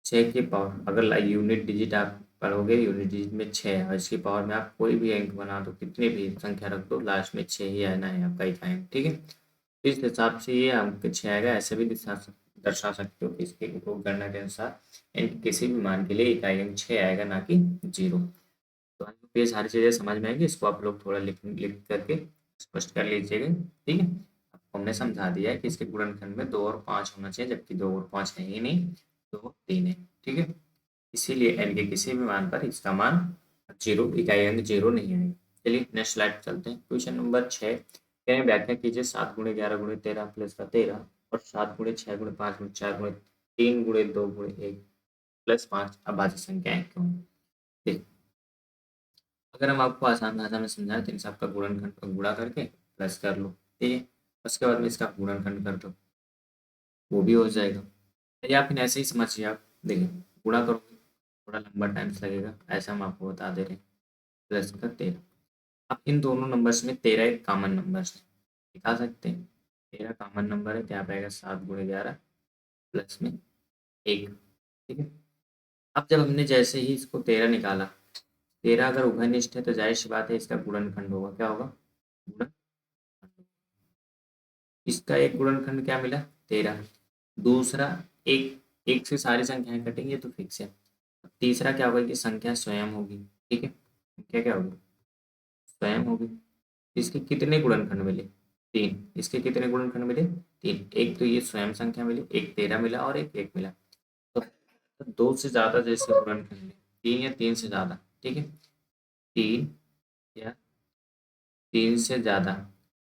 6 की पावर, अगर यूनिट डिजिट आप पढ़ोगे, यूनिट डिजिट में 6 है और इसकी पावर में आप कोई भी अंक बना दो, कितनी भी संख्या रख दो, लास्ट में 6 ही आना है आपका इकाई। ठीक है, तो इस हिसाब से ये अंक 6 आएगा, ऐसे भी दर्शा सकते हो कि इसके उपयोग गणना के अनुसार इनके किसी भी मान के लिए इकाई अंक 6 आएगा, ना कि जीरो। तो आई होप ये सारी चीज़ें समझ में आएगी, इसको आप लोग थोड़ा लिख लिख करके स्पष्ट कर लीजिएगा। ठीक है, आपको हमने समझा दिया है कि इसके गुणनखंड में 2 और 5 होना चाहिए, जबकि 2 और 5 है ही नहीं, 2 और 3 है। ठीक है, इसीलिए n के किसी भी मान पर इसका मान जीरो, इकाई अंक जीरो नहीं आएगा। चलिए नेक्स्ट स्लाइड पर चलते हैं। क्वेश्चन नंबर 6, कहें व्याख्या कीजिए 7 × 11 × 13 प्लस का 13 और 7 × 6 × 5 × 4 × 3 × 2 × 1 प्लस 5 अभाज्य संख्याएं क्यों हैं? ठीक, अगर हम आपको आसान भाषा में समझाएं तो इनसे आपका गुणनखंड को गुणा करके प्लस कर लो। ठीक है, उसके बाद में इसका गुणनखंड कर दो, वो भी हो जाएगा, या फिर ऐसे ही समझिए आप, देखिए गुणा करोगे थोड़ा लंबा टाइम्स लगेगा, ऐसा हम आपको बता दे रहे हैं, प्लस का 13। अब इन दोनों नंबर्स में 13 एक कॉमन नंबर है, दिखा सकते हैं, 13 कॉमन नंबर है, क्या पाएगा 7 × 11 प्लस में 1। ठीक है, अब जब हमने जैसे ही इसको 13 निकाला, 13 अगर उभयनिष्ठ है तो जाहिर सी बात है इसका गुणनखंड होगा, क्या होगा, गुणन। इसका एक गुणनखंड क्या मिला, 13, दूसरा एक, एक से सारी संख्याएं कटेंगी तो फिक्स है। तीसरा क्या होगा कि संख्या स्वयं होगी। ठीक है, संख्या क्या होगी, स्वयं होगी। इसके कितने गुणनखंड मिले, 3, इसके कितने गुणनखंड मिले, 3, एक तो ये स्वयं संख्या मिली, एक 13 मिला और एक 1 मिला, तो 2 से ज़्यादा जैसे गुणनखंड मिले, 3 या 3 से ज़्यादा। ठीक है, 3 या 3 से ज़्यादा,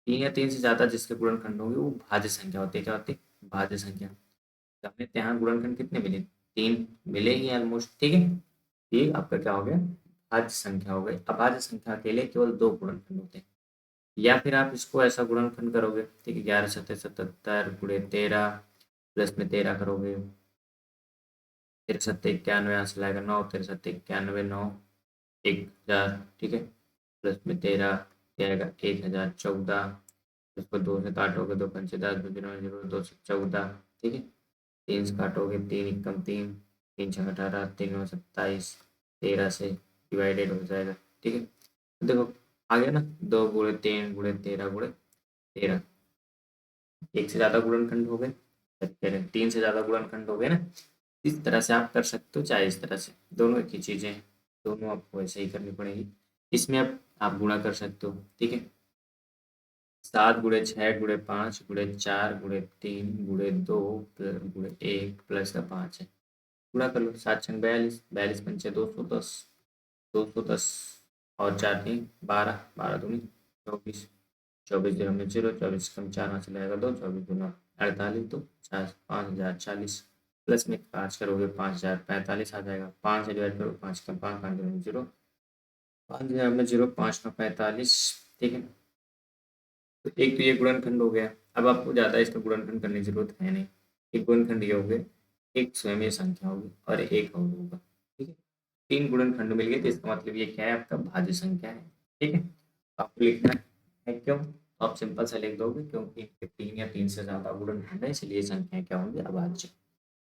3 या 3 से ज़्यादा जिसके गुणनखंड होंगे वो भाज्य संख्या होती है। क्या होती है, भाज्य संख्या। तो हमें यहाँ गुणनखंड कितने मिले, 3 मिले ही ऑलमोस्ट। ठीक है, ये आपका क्या हो गया, भाज्य संख्या हो गई। अभाज्य संख्या के लिए केवल 2 गुणनखंड होते हैं, या फिर आप इसको ऐसा गुणनखंड करोगे, ठीक है, 11×7 = 77 × 13 प्लस में 13 करोगे, 13×7 = 91, यहाँ से लाएगा 9, 13×7 = 91, 9, 1000। ठीक है, प्लस में 13 क्या आएगा 1014, इसको 2 से काटोगे, 2×5 = 10, 2×0 = 214। ठीक है, 3 से काटोगे, 3×1 = 3, 3×6 = 18, 3×9 = 27, 13 से डिवाइडेड हो जाएगा। ठीक है, तो देखो आ गया ना, 2 × 3 × 13 × 13, एक से ज़्यादा गुणनखंड हो गए, 3 से ज़्यादा गुणनखंड हो गए ना। इस तरह से आप कर सकते हो, चाहे इस तरह से, दोनों एक ही चीज़ें हैं, दोनों आपको ऐसे ही करनी पड़ेगी। इसमें अब आप गुणा कर सकते हो। ठीक है, 7 × 6 × 5 × 4 × 3 × 2 × 1 प्लस का 5 है। पूरा कर लो, 7×6 42, 42×5 210, 210 और 4×3 12, 12×2 24, 24×0 24 कम 4 यहाँ चला जाएगा 2, 24×2 48, तो 5040 प्लस में 5 करोगे 5045 आ जाएगा। 5 से डिवाइड करो, 5 कम 5, 5×0 5×0 5×45, ठीक है। तो एक तो ये गुणनखंड हो गया। अब आपको ज़्यादा इसका गुणनखंड करने की जरूरत है नहीं। एक गुणनखंड ये हो गए, एक स्वयं संख्या होगी और एक और होगा, ठीक है। 3 गुणनखंड मिल गए, तो इसका मतलब ये क्या है, आपका भाज्य संख्या है, ठीक है। तो आपको लिखना है क्यों, तो आप सिंपल सा लिख दोगे क्योंकि 3 या 3 से ज़्यादा गुणनखंड है, इसलिए संख्याएं क्या होंगी, अभाज्य,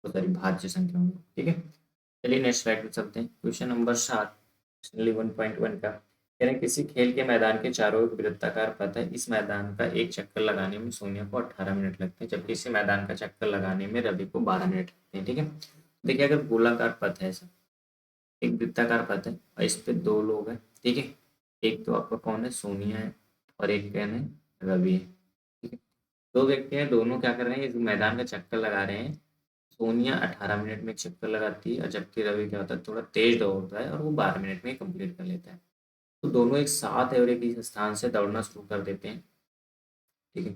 तो सॉरी भाज्य संख्या होंगी, ठीक है। चलिए नेक्स्ट स्लाइड पे चलते हैं। क्वेश्चन नंबर 7 1.1 का कह रहे हैं, किसी खेल के मैदान के चारों ओर वृत्ताकार पथ है, इस मैदान का एक चक्कर लगाने में सोनिया को 18 मिनट लगते हैं, जबकि इसी मैदान का चक्कर लगाने में रवि को 12 मिनट लगते हैं, ठीक है। देखिए अगर गोलाकार पथ है ऐसा, एक वृत्ताकार पथ है और इस पे 2 लोग हैं, ठीक है। एक तो आपका कौन है, सोनिया है, और एक कौन है, रवि है, ठीक है। 2 व्यक्ति हैं, दोनों क्या कर रहे हैं, इस मैदान का चक्कर लगा रहे हैं। सोनिया 18 मिनट में चक्कर लगाती है और जबकि रवि क्या होता है, थोड़ा तेज दौड़ता है और वो 12 मिनट में कंप्लीट कर लेता है। तो दोनों एक साथ और एक ही स्थान से दौड़ना शुरू कर देते हैं, ठीक है।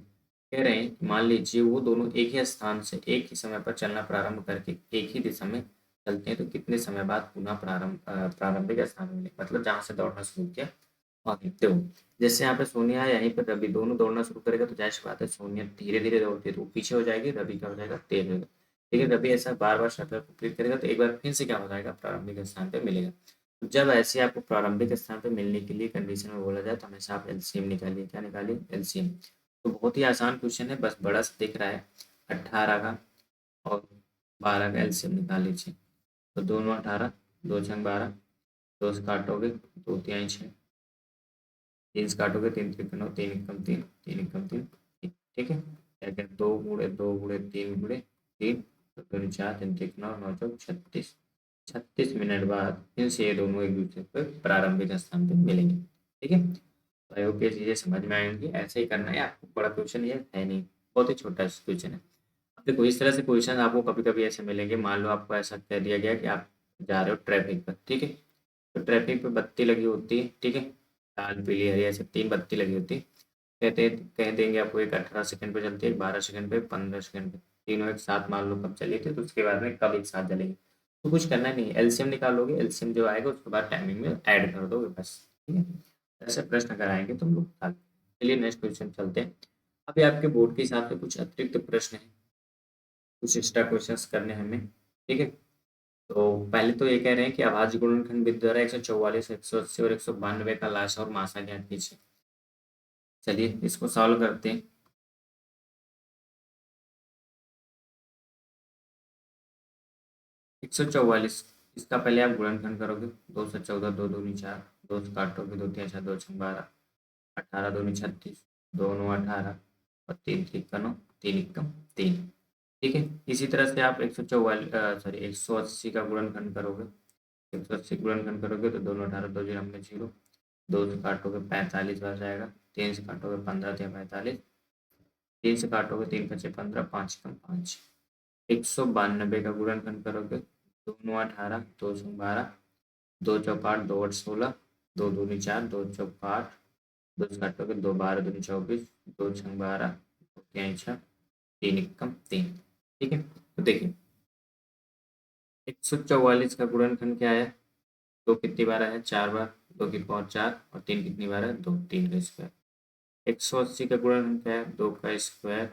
कह रहे हैं कि मान लीजिए वो दोनों एक ही स्थान से एक ही समय पर चलना प्रारंभ करके एक ही दिशा में चलते हैं, तो कितने समय बाद पुनः प्रारंभिक स्थान मिले, मतलब जहाँ से दौड़ना शुरू किया वहाँ देखते हो। जैसे यहाँ पे सोनिया है, यहीं पर रवि, दोनों दौड़ना शुरू करेगा तो जाहिर सी बात है सोनिया धीरे धीरे दौड़ती है तो वो पीछे हो जाएगी, रवि क्या हो जाएगा, तेज होगा, ठीक है। रवि ऐसा बार बार शटल कंप्लीट करेगा तो एक बार फिर से क्या हो जाएगा, प्रारंभिक स्थान पे मिलेगा। तो जब ऐसे आपको प्रारंभिक स्थान पे मिलने के लिए कंडीशन में बोला जाए तो हमेशा आप एलसीएम निकालिए। क्या निकालिए, एलसीएम। तो बहुत ही आसान क्वेश्चन है, बस बड़ा सा दिख रहा है, 18 का और 12 का एलसीएम निकाल लीजिए। तो दोनों 18, 2×12, 2 से काटोगे 2×3 = 6, 3 से काटोगे 3×3 = 9, 3×1 = 3, 3×1 = 3, ठीक है। क्या क्या, 2×2 × 3 × 3, तो 2×4, 3×1 = 9, 9×4 = 36, 36 मिनट बाद फिर से ये दोनों एक दूसरे पर प्रारंभिक स्थान पे मिलेंगे, ठीक है। तो आई होप ये चीज़ें समझ में आएंगी। ऐसे ही करना है आपको, बड़ा क्वेश्चन ये है नहीं, बहुत ही छोटा क्वेश्चन है। अब देखो इस तरह से क्वेश्चन आपको कभी कभी ऐसे मिलेंगे, मान लो आपको ऐसा कह दिया गया कि आप जा रहे हो ट्रैफिक पर, ठीक है। तो ट्रैफिक पे बत्ती लगी होती है, ठीक है, लाल पीली हरी ऐसे 3 बत्ती लगी होती है। कहते कह देंगे आपको, एक 18 सेकंड पे चलती है, एक 12 सेकंड पे, 15 सेकंड पे, तीनों एक साथ मान लो कब चली थी, तो उसके बाद में कब एक साथ जलेगी। तो कुछ करना नहीं, एलसीएम निकालोगे, एलसीएम जो आएगा उसके बाद टाइमिंग में ऐड कर दोगे बस, ठीक है। ऐसे प्रश्न कराएंगे तुम लोग। चलिए नेक्स्ट क्वेश्चन चलते हैं। अभी आपके बोर्ड के हिसाब से कुछ अतिरिक्त प्रश्न है, कुछ एक्स्ट्रा क्वेश्चंस करने हैं हमें, ठीक है। तो पहले तो ये कह रहे हैं कि अभाज्य गुणनखंड विधि द्वारा 144, 180 और 192 का लासा और मासा ज्ञात कीजिए। चलिए इसको सॉल्व करते हैं। 144, इसका पहले आप गुणनखंड करोगे, 214, 2×2 = 4, 2 से काटोगे, 2×3 = 2×12, 18, 2×9 = 36, 2×9 = 18 और 3×3 = 9, 3×1 = 3, ठीक है। इसी तरह से आप 180 का गुणनखंड करोगे, 180 गुणनखंड करोगे तो दोनों 18, 2 0 में 0, 2 से काटोगे 45 आ जाएगा, 3 से काटोगे 15 × 45, 3 से काटोगे 3×5 = 15, 5×5, 192 का गुणनखंड करोगे, दोनों 18, 2 से 12, 2 चौक 8, 2 8 16, 2 दूनी 4, 2 चौक 8, 2 से काटोगे 2 12 दूनी 24, 2 छंग 12, 2 तिहाई 6, 3×1 = 3, ठीक है। तो देखिए 144 का गुणनखंड क्या है, 2 कितनी बार है, 4 बार, 2 की पावर 4 और 3 कितनी बार है, 2, 3 का स्क्वायर। 180 का गुणनखंड क्या है, 2 का स्क्वायर,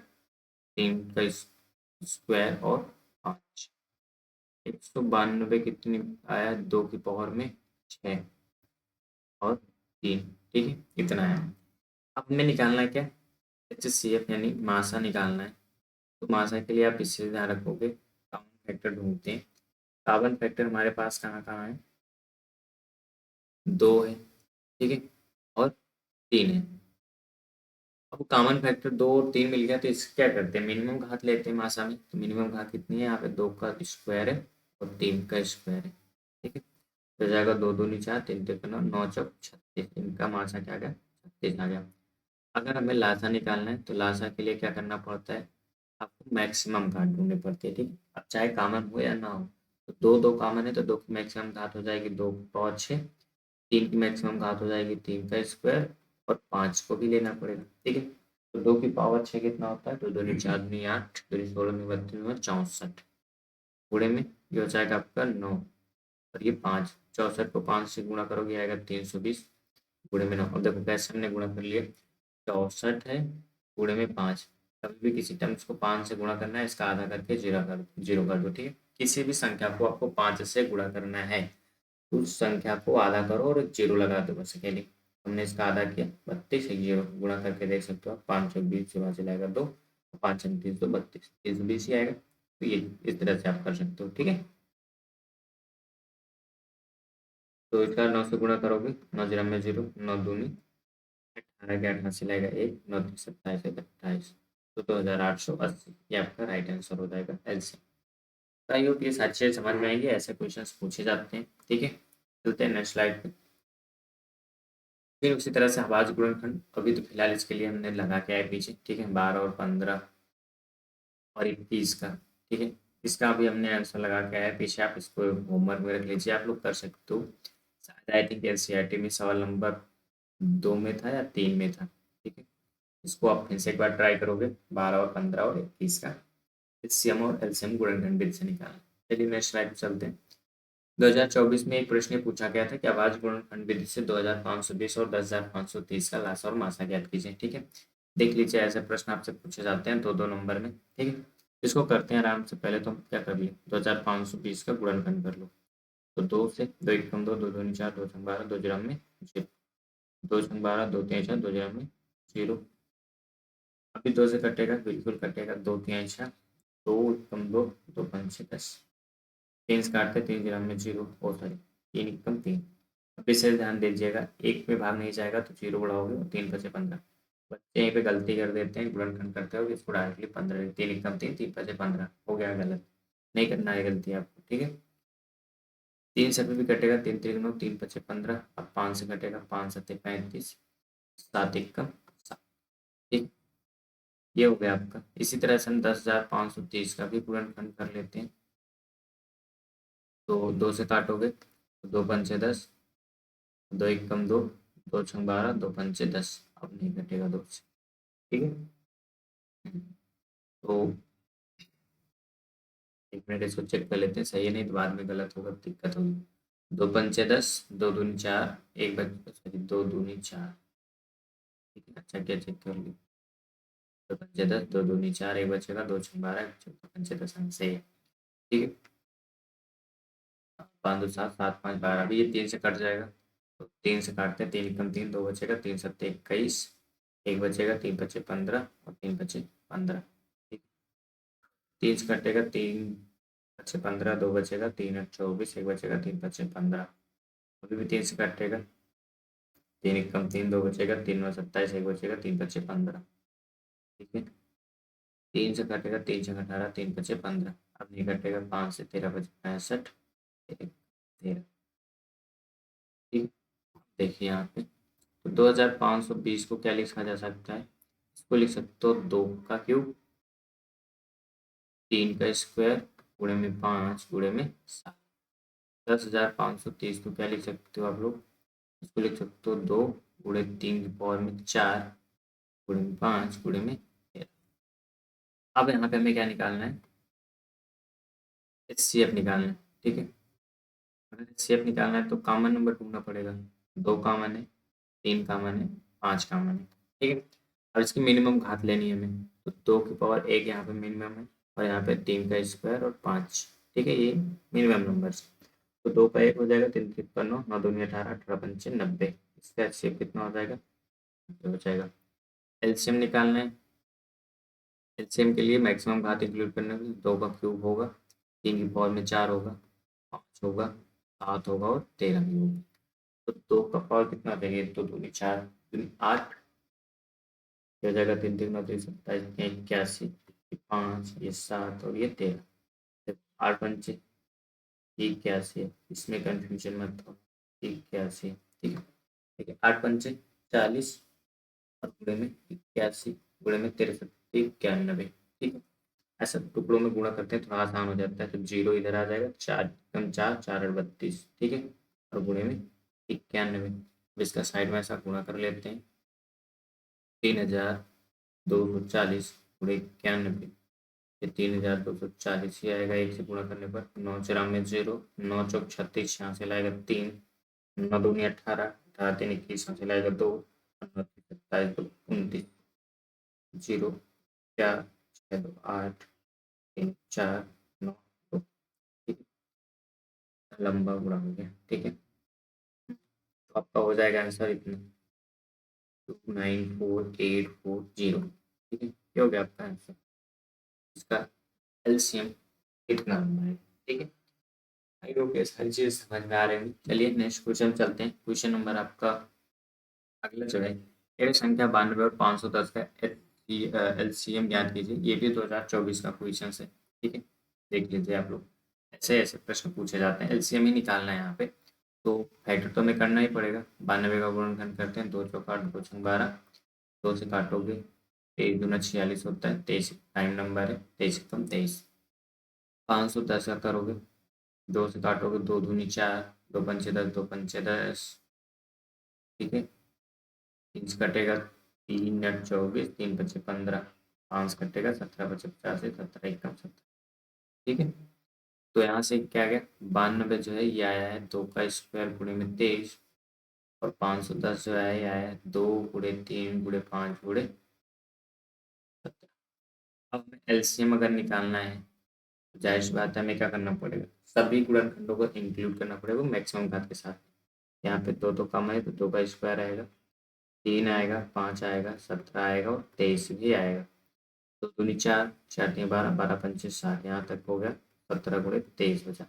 3 का स्क्वायर और 5। 192 कितनी आया, 2 की पावर में 6 और 3, ठीक है, इतना है। अब हमें निकालना है क्या, HCF यानी मासा निकालना है। तो मासा के लिए आप इससे ध्यान रखोगे, कॉमन फैक्टर ढूंढते हैं। कॉमन फैक्टर हमारे पास कहाँ कहाँ है, 2 है, ठीक है, और 3 है। अब कॉमन फैक्टर 2 और 3 मिल गया तो इससे क्या करते हैं, मिनिमम घात लेते हैं मासा में। तो मिनिमम घात कितनी है, यहाँ पे 2 का स्क्वायर है और 3 का स्क्वायर है, ठीक है। तो जाएगा 2 दूनी 4, 3 3 9, 9 चौक 36, इनका मासा क्या आ गया, 36 आ गया। अगर हमें लासा निकालना है तो लासा के लिए क्या करना पड़ता है, आपको मैक्सिमम घात ढूंढनी पड़ती है, ठीक है। अब चाहे कॉमन हो या ना हो, तो दो दो कॉमन है तो दो की मैक्सिमम घात हो जाएगी 2 की पावर 6, 3 की मैक्सिमम घात हो जाएगी 3 का स्क्वायर, और 5 को भी लेना पड़ेगा। ठीक है, तो 2 की पावर 6 कितना होता है, तो 2 दूनी 4 दूनी 8, 2 16 32 64, गुणे में ये हो जाएगा आपका 9, और ये 5, 64 को 5 से गुणा करोगे आएगा 320, गुणे में 9। अब देखो कैसे हमने गुणा कर लिया, 64 है गुणे में 5, कभी भी किसी टर्म्स को 5 से गुणा करना है, इसका आधा करके जीरो कर दो। ठीक है, किसी भी संख्या को आपको 5 से गुणा करना है, उस संख्या को आधा करो और जीरो लगा दो बस अकेले। हमने इसका आधा किया 32, एक जीरो गुणा करके देख सकते हो आप, 520 से वहाँ चलाएगा 2, 5 30 तो 32, 320 ही आएगा। तो ये इस तरह से आप कर सकते हो। ठीक है, तो इसका 9 से गुणा करोगे, 9 जीरो में जीरो, 9 दूनी 18 के 88 लाएगा 1, 9 तीन 27 28, तो 2880 ये आपका राइट आंसर हो जाएगा एलसीएम। आई होप ये सारी चीजें समझ में आएंगे, ऐसे क्वेश्चंस पूछे जाते हैं। ठीक है, चलते हैं नेक्स्ट स्लाइड पे। फिर उसी तरह से आवाज गुणनखंड, अभी तो फिलहाल इसके लिए हमने लगा के आए पीछे। ठीक है, 12 और 15 और 21 का। ठीक है, इसका भी हमने आंसर लगा के आया पीछे, आप इसको होमवर्क में रख लीजिए, आप लोग कर सकते हो। शायद आई थिंक एनसीईआरटी में सवाल नंबर 2 में था या 3 में था। ठीक है, इसको आप फिर से एक बार ट्राई करोगे, 12 और 15 और 21 का एचसीएम और एलसीएम गुणनखंड विधि से निकालना। चलिए नेक्स्ट स्लाइड पे चलते हैं। 2024 में एक प्रश्न पूछा गया था कि आवाज गुणनखंड विधि से 2520 और 10530 का लासा और मासा ज्ञात कीजिए। ठीक है, देख लीजिए ऐसे प्रश्न आपसे पूछे जाते हैं 2-2 नंबर में। ठीक है, इसको करते हैं आराम से। पहले तो हम क्या कर लिए, 2520 का गुणनखंड कर लो। तो 2 से 2 एक कम 2, 2 दूनी 4, 2 छंग 12, 2 जीरो में 0, 2 छंग 12, 2 तीन 6, 2 जीरो में 0। अभी 2 से कटेगा, बिल्कुल कटेगा, 2 तीन 6, 2 कम 2, 2 5 10, 3 से काटते 3 ग्राम में 0, ओ सॉरी 3 कम 3। अब इसे ध्यान दीजिएगा, एक में भाग नहीं जाएगा तो 0 बढ़ाओगे और 3 बचे 15। बच्चे यहीं पे गलती कर देते हैं, गुणनखंड करते हो इसको डायरेक्टली 15, 3 कम 3, 3 बचे 15 हो गया, गलत नहीं करना है गलती आपको। ठीक है, 3 से भी कटेगा, 3 3 9, 3 बचे 15, अब 5 से कटेगा, 5 7 35, 7 1 कम 7। ठीक, ये हो गया आपका। इसी तरह से हम 10,530 का भी गुणनखंड कर लेते हैं। तो 2 से काटोगे तो 2 पंचे 10, 2 एक कम 2, 2 छंग 12, 2 पंचे 10, अब नहीं कटेगा 2 से। ठीक है, तो एक मिनट इसको चेक कर लेते हैं, सही है नहीं तो बाद में गलत होगा, दिक्कत होगी। 2 पंचे 10, 2 दूनी 4, एक बच सॉरी 2 दूनी 4। ठीक है, अच्छा क्या चेक कर ली, 2 पंचे 10, 2 दूनी 4, एक बचेगा, 2 छंग 12, 2 पंचे 10, सही है। ठीक है, 5 2 7, 7 5 12, अभी ये 3 से कट जाएगा, तो 3 से काटते हैं, 3 कम 3, 2 बचेगा, 3 7 21, एक बचेगा, 3 बचे 15 और 3 बचे 15। ठीक, 3 से कटेगा, 3 बचे 15, 2 बचेगा, 3 8 24, एक बचेगा, 3 बचे 15। अभी भी 3 से कटेगा, 3 एक कम 3, 2 बचेगा, 3 9 27, एक बचेगा, 3 बचे 15। ठीक है, 3 से कटेगा, 3 से 18, 3 बचे 15, अब नहीं कटेगा, 5 से 13 बचे 65, 13। ठीक, देखिए यहाँ पे तो 2520 को क्या लिखा जा सकता है, इसको लिख सकते हो 2 का क्यूब, 3 का स्क्वायर, गुणे में 5, गुणे में 7। 10,530 को क्या लिख सकते हो आप लोग, इसको लिख सकते हो 2 गुणे 3 की पावर में 4, गुणे में 5, गुणे में 13। अब यहाँ पे हमें क्या निकालना है, एचसीएफ निकालना है। ठीक है, अगर एचसीएफ निकालना है तो कॉमन नंबर ढूंढना पड़ेगा। 2 कॉमन है, 3 कॉमन है, 5 कॉमन है। ठीक है, अब इसकी मिनिमम घात लेनी है हमें, तो 2 की पावर 1 यहाँ पे मिनिमम है, और यहाँ पे 3 का स्क्वायर और 5। ठीक है, ये मिनिमम नंबर है। तो 2 का 1 हो जाएगा, 3 तिरपन 9, 9 दूनी 18, 18 पंचे 90। इसका एचसीएफ कितना हो जाएगा, ये हो जाएगा। एलसीएम निकालना है, एलसीएम के लिए मैक्सिमम घात इंक्लूड करने के लिए 2 का क्यूब होगा, 3 की पावर में 4 होगा, 5 होगा, 7 होगा और 13 भी होगा। तो 2 का पावर कितना देंगे, 2 दूनी 4, दूनी 8, हो जाएगा, 3 3 9 3 27, 81, 5, ये 7 और ये 13, 8 पंचे 81, इसमें कंफ्यूजन मत हो, 81। ठीक है, ठीक है, 8 पंचे 40 और गुणे में 81, गुणे में 63, 91। ठीक है, ऐसा टुकड़ों में गुणा करते हैं थोड़ा आसान हो जाता है। तो 0 इधर आ जाएगा, 4 कम 4, 4 और 32, ठीक है, और गुणे में 91। अब इसका साइड में ऐसा गुणा कर लेते हैं, 3240 गुणे 91, ये 3240 ही आएगा। एक से गुणा करने पर 9 में 0, 9 चौक 36, यहाँ से लाएगा 3, 9 दूनी 18, 18 3 21, यहाँ से लाएगा 2, 9 27 2 29, 0 4 6 2 8 3 4 9 2, ठीक है, लंबा गुणा हो गया, ठीक है। तो आपका हो जाएगा आंसर इतना 294,840, ठीक है, ये हो गया आपका आंसर। इसका एलसीएम कितना होना है, ठीक है। आई होप ये सारी चीज़ समझ में आ रही होंगी। चलिए नेक्स्ट क्वेश्चन चलते हैं। क्वेश्चन नंबर आपका अगला जो है, एक संख्या 92 और 510 का एलसीएम ज्ञात कीजिए। ये भी 2024 का क्वेश्चन है, ठीक है, देख लीजिए आप लोग। ऐसे ऐसे प्रश्न पूछे जाते हैं, एलसीएम ही निकालना है यहाँ पे। तो फैक्टर तो हमें करना ही पड़ेगा। 92 का गुणनखंड करते हैं, 2 चौक 8, 2 छंग 12, 2 से काटोगे 23 दूना 46 होता है, 23 टाइम नंबर है, 23 कम 23। 510 का करोगे, 2 से काटोगे 2 दूनी 4, 2 पंचे 10, 2 पंचे 10, ठीक है, 3 से कटेगा 3 नट 24, 3 पचे 15, 5 कटेगा 17 पचे 50, 17 एकम 17, ठीक है। तो यहाँ से क्या गया, 92 जो है ये आया है 2 का स्क्वायर गुणे में 23, और 510 जो है ये आया है 2 गुणे 3 गुणे 5 गुणे 17। अब हमें एलसीएम अगर निकालना है तो जाहिर सी बात है हमें क्या करना पड़ेगा, सभी गुणनखंडों को इंक्लूड करना पड़ेगा मैक्सिमम घात के साथ। यहाँ पे 2 तो कम है तो 2 का स्क्वायर आएगा, 3 आएगा, 5 आएगा, 17 आएगा और 23 भी आएगा। तो दूनी 4, 4 तीन 12, 12 पंचे 60, यहाँ तक हो गया 17 गुणे 23 बचा,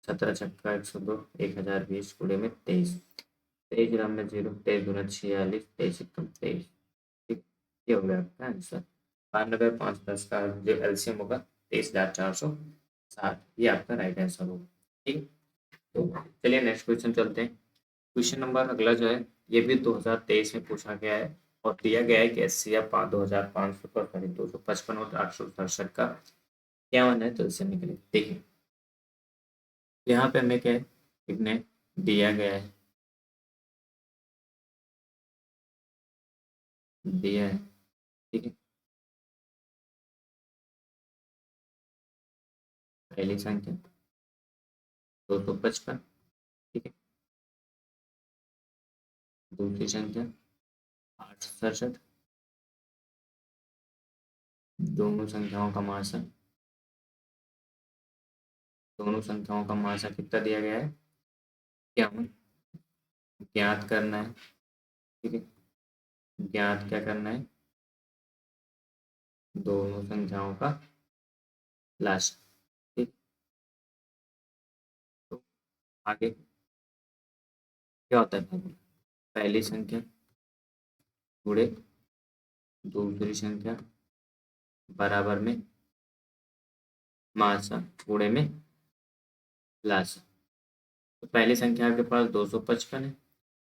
17 छक्का 102, 1020 गुणे में 23, 23 ग्राम में 0, 23 दूना 46, 23 कम 23, ठीक, ये हो गया आपका आंसर। 92 510 का जो एलसीएम होगा 23,460, ये आपका राइट आंसर होगा, ठीक। तो चलिए नेक्स्ट क्वेश्चन चलते हैं। क्वेश्चन नंबर अगला जो है, ये भी 2023 में पूछा गया है और दिया गया है कि एचसीएफ 2500 पर करीब 255 और 867 का क्या मान है, तो इससे निकले। देखिए यहाँ पे हमें क्या है, इतने दिया गया है, दिया है, ठीक है। पहली संख्या 255, ठीक है। दूसरी संख्या 867, दोनों संख्याओं का मासा, दोनों संख्याओं का मासा कितना दिया गया है, क्या हमें ज्ञात करना है, ठीक है। ज्ञात क्या करना है, दोनों संख्याओं का लाश, ठीक। तो आगे क्या होता है, पहली संख्या गुणे दूसरी संख्या बराबर में मासा गुणे में लासा। तो पहली संख्या आपके पास 255 है,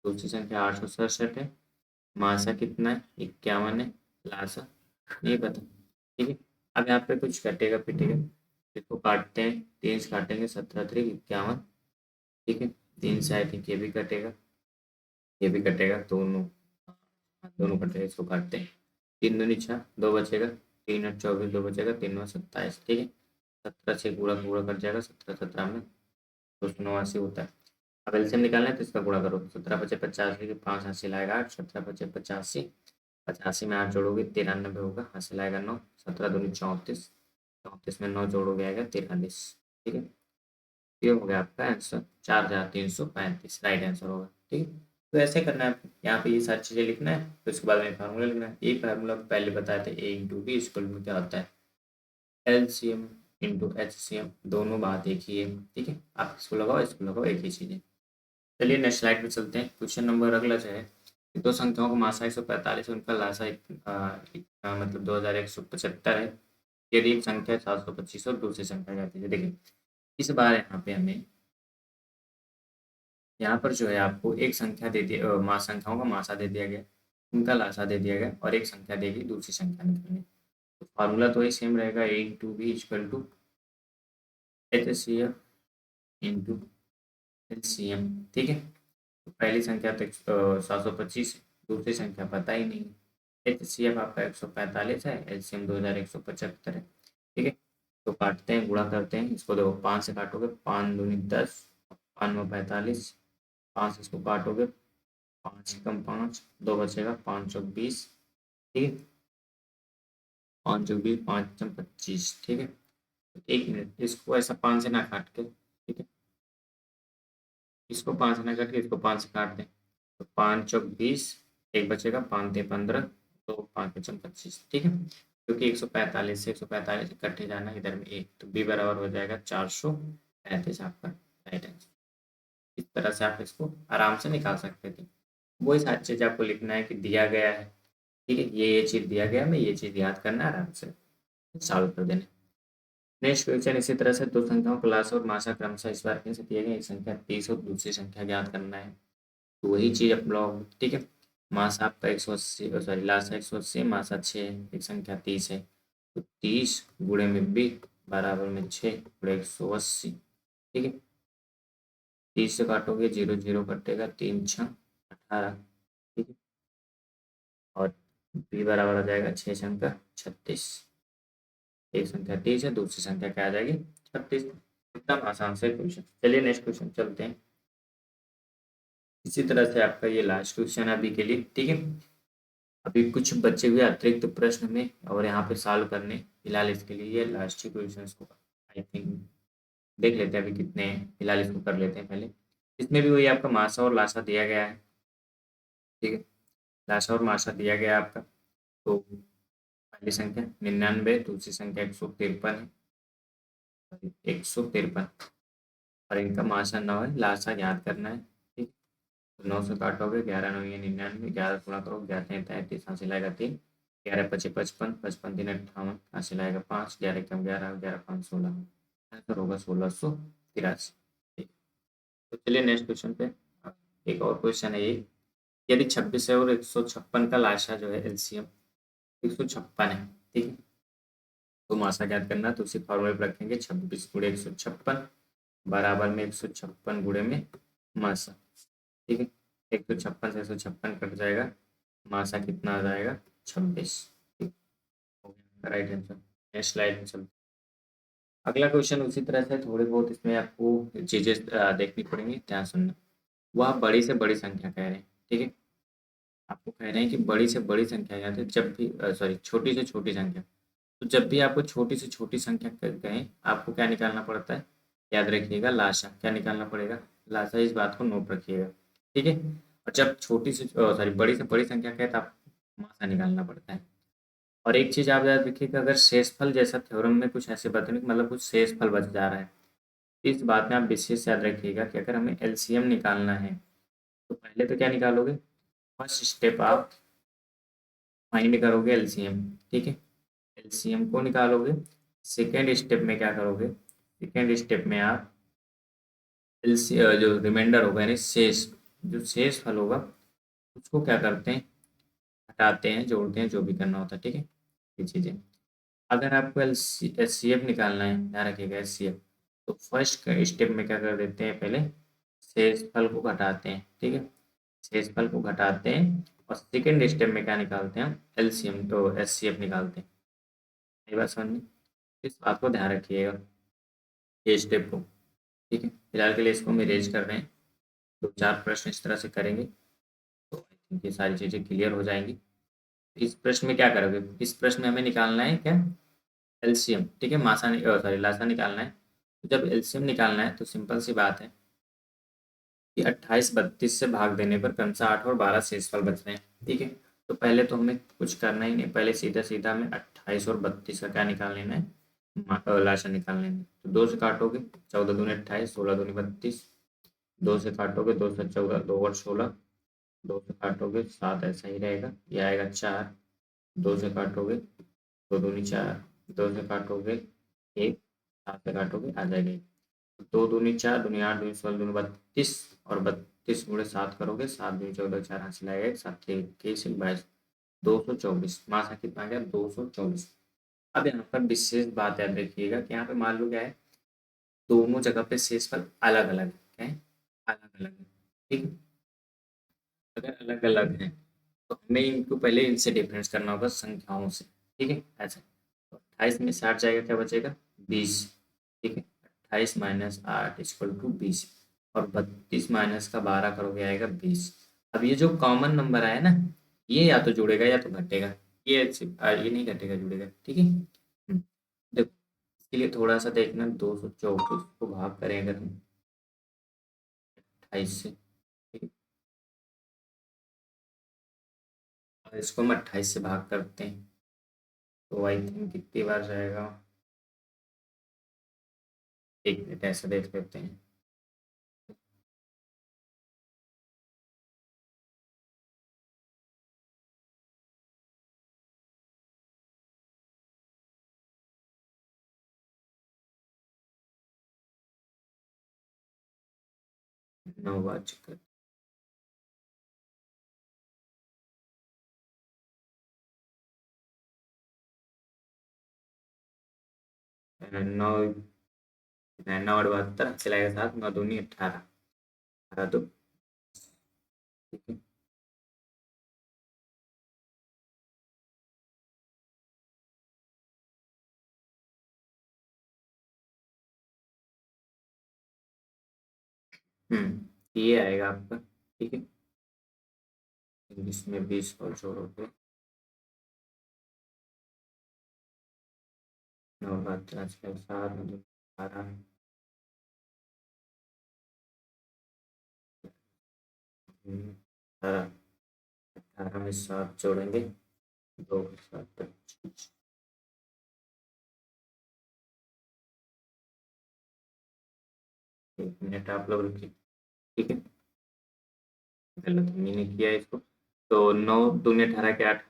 दूसरी संख्या 867 है, मासा कितना है 51 है, लासा नहीं पता, ठीक है। अब यहाँ पे कुछ कटेगा पिटेगा, इसको काटते हैं, 3 से काटेंगे 17 3 51, ठीक है। 3 से आई थिंक ये भी कटेगा, ये भी कटेगा, दोनों, हाँ, दोनों कटेगा, इसको काटते हैं, 3 दूनी 6, 2 बचेगा, 3 और 24, 2 बचेगा, 3 और 27, ठीक है। 17 से गुणा गुणा कट जाएगा, 17 17 में 289 होता है। अब एलसीएम निकालना है तो इसका गुणा करो, 17 पचे 85 की 5 हासिल आएगा 8, 17 पचे 85, 85 में 8 जोड़ोगे 93 होगा, हासिल आएगा 9, 17 दूनी 34, 34 में 9 जोड़ोगे आएगा 43, ठीक है। ये हो गया आपका आंसर 4335, राइट आंसर होगा, ठीक है। तो ऐसे करना है, यहाँ पे ये सारी चीज़ें लिखना है, फिर उसके बाद में फार्मूला लिखना है। ये फार्मूला पहले बताए थे, ए इंटू बी इक्वल में क्या होता है, एलसीएम इंटू एचसीएम, दोनों बात एक ही है, ठीक है। आप इसको लगाओ, इसको लगाओ, एक ही चीज़ है। चलिए नेक्स्ट स्लाइड पे चलते हैं। क्वेश्चन नंबर अगला जो है, दो संख्याओं का मासा 145 है, उनका लासा मतलब 2175 है। यदि एक संख्या 725 और दूसरी संख्या जाती है, देखिए इस बार यहाँ पे हमें, यहाँ पर जो है आपको एक संख्या दे दिया, संख्याओं का मासा दे दिया गया, उनका लासा दे दिया गया और एक संख्या देगी दूसरी संख्या निकालनी। तो फार्मूला तो वही सेम रहेगा, A into B equal to HCF into LCM। ठीक है, तो पहली संख्या तो 725, दूसरी संख्या पता ही नहीं है। HCF आपका 145 है, LCM 2175 है। ठीक है, तो काटते हैं, गुणा करते हैं, इसको देखो 5 से काटोगे, 5 दूनी 10, 5 में 45, 5 इसको काटोगे, 5 कम 5, 2 बचेगा, 5 और 20। ठीक है, 5 और 20, 5 25। ठीक है, तो 1 मिनट, इसको ऐसा 5 से ना काट के, ठीक है, इसको 5 से ना काट के इसको 5 से काट दें, तो 5 चौक 20, 1 बचेगा, 5 ते 15, तो 5 पचम 25। ठीक है, क्योंकि 145 से 145 इकट्ठे जाना इधर में एक, तो बी बराबर हो जाएगा 435 आपका राइट आंसर। इस तरह से आप इसको आराम से निकाल सकते थे। वही सारी चीज़ आपको लिखना है कि दिया गया है, ठीक है, ये चीज़ दिया गया, हमें ये चीज़ याद करना है, आराम से सॉल्व कर देना। नेक्स्ट क्वेश्चन इसी तरह से दो संख्याओं को लासा और मासा क्रमशः इस बार से दिए गए, एक संख्या 30 और दूसरी संख्या ज्ञात करना है। तो वही चीज़ आप लोग, ठीक है, मासा आपका 180, सॉरी लासा 180, मासा 6, एक संख्या 30 है, तो 30 गुणे में बी बराबर में 6 गुणे 180। ठीक है, 30 से काटोगे 0 0 कटेगा, 3 6 18। ठीक है, और बी बराबर आ जाएगा 6 छंग का 36। एक संख्या 30 है, दूसरी संख्या क्या आ जाएगी 36। एकदम आसान से क्वेश्चन। चलिए नेक्स्ट क्वेश्चन चलते हैं। इसी तरह से आपका ये लास्ट क्वेश्चन है अभी के लिए। ठीक है, अभी कुछ बचे हुए अतिरिक्त प्रश्न में और यहाँ पे सॉल्व करने, फिलहाल इसके लिए ये लास्ट ही क्वेश्चन होगा आई थिंक। देख लेते हैं अभी कितने हैं, फिलहाल इसको कर लेते हैं पहले। इसमें भी वही आपका मासा और लासा दिया गया है। ठीक है, लासा और मासा दिया गया है आपका। तो पहली संख्या 99, दूसरी संख्या 153 है, 153, और इनका मासा 9 है, लासा याद करना है। ठीक, तो 9 से काटोगे, 11 9 ये 99, 11 गुणा करो, 11 3 33, हासिल लाएगा 3, 11 25 55, 55 3 58, हासिल लाएगा 5, 11 कम 11, 11 5 16, आंसर होगा 1683। ठीक, तो चलिए नेक्स्ट क्वेश्चन पे। एक और क्वेश्चन है ये, यदि 26 है और 156 का लाशा जो है एलसीएम 156 है। ठीक है, तो मासा ज्ञात करना है, तो उसी फॉर्मूले पर रखेंगे, 26 गुणे 156 बराबर में 156 गुणे में मासा। ठीक है, 156 से 156 कट जाएगा, मासा कितना आ जाएगा 26। ठीक, हो गया राइट आंसर। नेक्स्ट स्लाइड में चलते, अगला क्वेश्चन उसी तरह से, थोड़े बहुत इसमें आपको चीजें देखनी पड़ेंगी, ध्यान सुनना। वह बड़ी से बड़ी संख्या कह रहे हैं। ठीक है, आपको कह रहे हैं कि बड़ी से बड़ी संख्या याद है, जब भी सॉरी छोटी से छोटी संख्या, तो जब भी आपको छोटी से छोटी संख्या कहें, आपको क्या निकालना पड़ता है, याद रखिएगा लाशा, क्या निकालना पड़ेगा लाशा, इस बात को नोट रखिएगा। ठीक है, और जब छोटी से सॉरी बड़ी से बड़ी संख्या कहे तो आप मासा निकालना पड़ता है। और एक चीज आप याद रखिएगा, अगर शेषफल जैसा थ्योरम में कुछ ऐसे बताने, मतलब कुछ शेषफल बच जा रहा है, इस बात में आप विशेष याद रखिएगा कि अगर हमें एलसीएम निकालना है, तो पहले तो क्या निकालोगे, फर्स्ट स्टेप आप फाइंड करोगे एलसीएम। ठीक है, एलसीएम को निकालोगे। सेकेंड स्टेप में क्या करोगे, सेकेंड स्टेप में आप एलसी जो रिमाइंडर होगा यानी शेष, जो शेष फल होगा उसको क्या करते हैं, हटाते हैं, जोड़ते हैं, जो भी करना होता है। ठीक है, ये चीज़ें। अगर आपको एस सी एफ निकालना है, ध्यान रखिएगा एस सी एफ, तो फर्स्ट स्टेप में क्या कर देते हैं, पहले शेष फल को घटाते हैं। ठीक है, शेष फल को घटाते हैं, और सेकेंड स्टेप में क्या निकालते हैं, एलसीएम तो एस सी एफ निकालते हैं। ये बात समझ में, इस बात को ध्यान रखिएगा, ये स्टेप को। ठीक है, फिलहाल के लिए इसको हम इरेज कर रहे हैं, दो चार प्रश्न इस तरह से करेंगे, तो आई थिंक ये सारी चीज़ें क्लियर हो जाएंगी। इस प्रश्न में क्या करोगे, इस प्रश्न में हमें निकालना है क्या, एलसीएम। ठीक है, मासा सॉरी लासा निकालना है। तो जब एलसीएम निकालना है तो सिंपल सी बात है कि 28 32 से भाग देने पर क्रमशः 8 और 12 शेषफल बच रहे हैं। ठीक है, तो पहले तो हमें कुछ करना ही नहीं, पहले सीधा सीधा हमें 28 और 32 का क्या निकाल लेना है, लाशा निकाल लेना है। तो 2 से काटोगे, 14 दूनी 28, 16 दूनी 32, 2 से काटोगे, 2 से 14, 2 और 16, 2 से काटोगे 7, ऐसा ही रहेगा, ये आएगा 4, 2 से काटोगे 2 दूनी 4, 2 से काटोगे 1, 7 से काटोगे आ जाएगा 1। 2 दूनी 4, दूनी 8, दूनी 16, दूनी 32, और 32 गुणे 7 करोगे, 7 दूनी 14, 4 हासिल आएगा 1, 7 के 21 22, 224, मासा कितना आ गया 224। अब यहाँ पर विशेष बात याद रखिएगा कि यहाँ पे मान लो क्या है, दोनों जगह पे शेषफल अलग अलग है। क्या है? अलग अलग है। ठीक है, अगर अलग अलग है तो हमें इनको पहले इनसे डिफरेंस करना होगा, संख्याओं से। ठीक है, ऐसा तो 28 में 60 जाएगा, क्या बचेगा? 20। ठीक है, 28 माइनस 8 इक्वल टू 20। और 32 माइनस का 12 करोगे आएगा 20। अब ये जो कॉमन नंबर आया ना, ये या तो जुड़ेगा या तो घटेगा। ये नहीं घटेगा, जुड़ेगा। ठीक है। देखो, इसके लिए थोड़ा सा देखना, 224 को भाग करें अगर हम 28 से। ठीक है, और इसको हम 28 से भाग करते हैं तो आई थिंक कितनी बार जाएगा, एक मिनट ऐसा देख लेते हैं। 9 बार चक्कर, 9, 9 और 72 चलाएगा 7, 9 दूनी 18, 18 तो। ठीक है। ये आएगा आपका। ठीक है, इसमें 20 और जोड़ोगे, 9 72 7, 18, 18, 18 में 7 जोड़ेंगे, 2 7 25। एक मिनट आप लोग रुकिए। ठीक है, गलत मैंने किया इसको। तो 9 दूनी 18 के 8,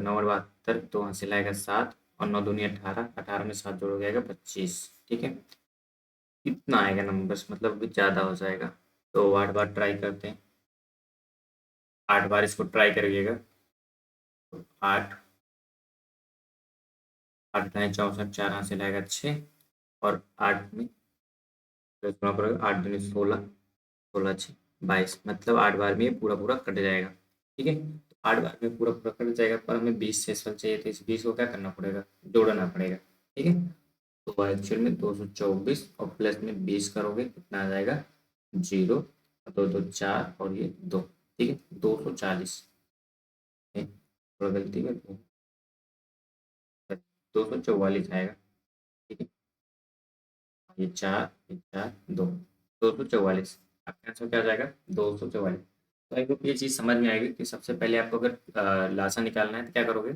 9 और 72, तो वहाँ से लाएगा 7, और 9 दूनी 18, 18 में 7 जोड़ हो जाएगा 25। ठीक है, कितना आएगा नंबर्स, मतलब ज़्यादा हो जाएगा। तो 8 बार ट्राई करते हैं, 8 बार इसको ट्राई करिएगा। तो 8, 8 ढाई 64, 4 यहाँ से लाएगा 6, और 8 में प्लस गुणा करोगे, 8 दूनी 16, 16 6 22, मतलब 8 बार में ये पूरा पूरा कट जाएगा। ठीक है, तो 8 बार में पूरा पूरा कट जाएगा, पर हमें 20 शेषफल चाहिए, तो इस 20 को क्या करना पड़ेगा? जोड़ना पड़ेगा। ठीक है, तो एक्चुअल में 224 और प्लस में 20 करोगे, कितना आ जाएगा? 0, 2 2 4 और ये 2। ठीक है, 240। थोड़ा गलती कर 244 आएगा। ठीक है, ये 4, ये 4, 2, 244। आपका आंसर क्या आ जाएगा? 244। तो आई होप ये चीज़ समझ में आएगी कि सबसे पहले आपको अगर लासा निकालना है तो क्या करोगे?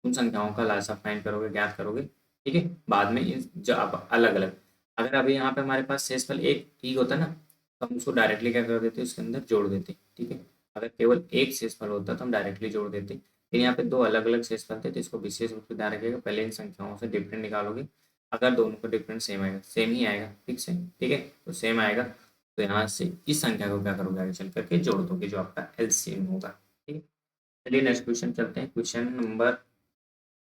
उन संख्याओं का लासा फाइंड करोगे, ज्ञात करोगे। ठीक है, बाद में जो आप अलग अलग, अगर अभी यहाँ पे हमारे पास शेषफल एक ठीक होता ना, तो हम उसको डायरेक्टली क्या कर देते, उसके अंदर जोड़ देते। ठीक है, अगर केवल एक शेषफल होता तो हम डायरेक्टली जोड़ देते, लेकिन यहाँ पे दो अलग अलग शेषफल थे, तो इसको विशेष रूप से ध्यान रखिएगा, पहले इन संख्याओं से डिफरेंट निकालोगे। अगर दोनों का डिफरेंस सेम आएगा, सेम ही आएगा, ठीक से, ठीक है, तो सेम आएगा, तो यहाँ से इस संख्या को क्या करोगे, आगे चल करके जोड़ दोगे, जो आपका एलसीएम होगा। ठीक है, चलिए नेक्स्ट क्वेश्चन चलते हैं। क्वेश्चन नंबर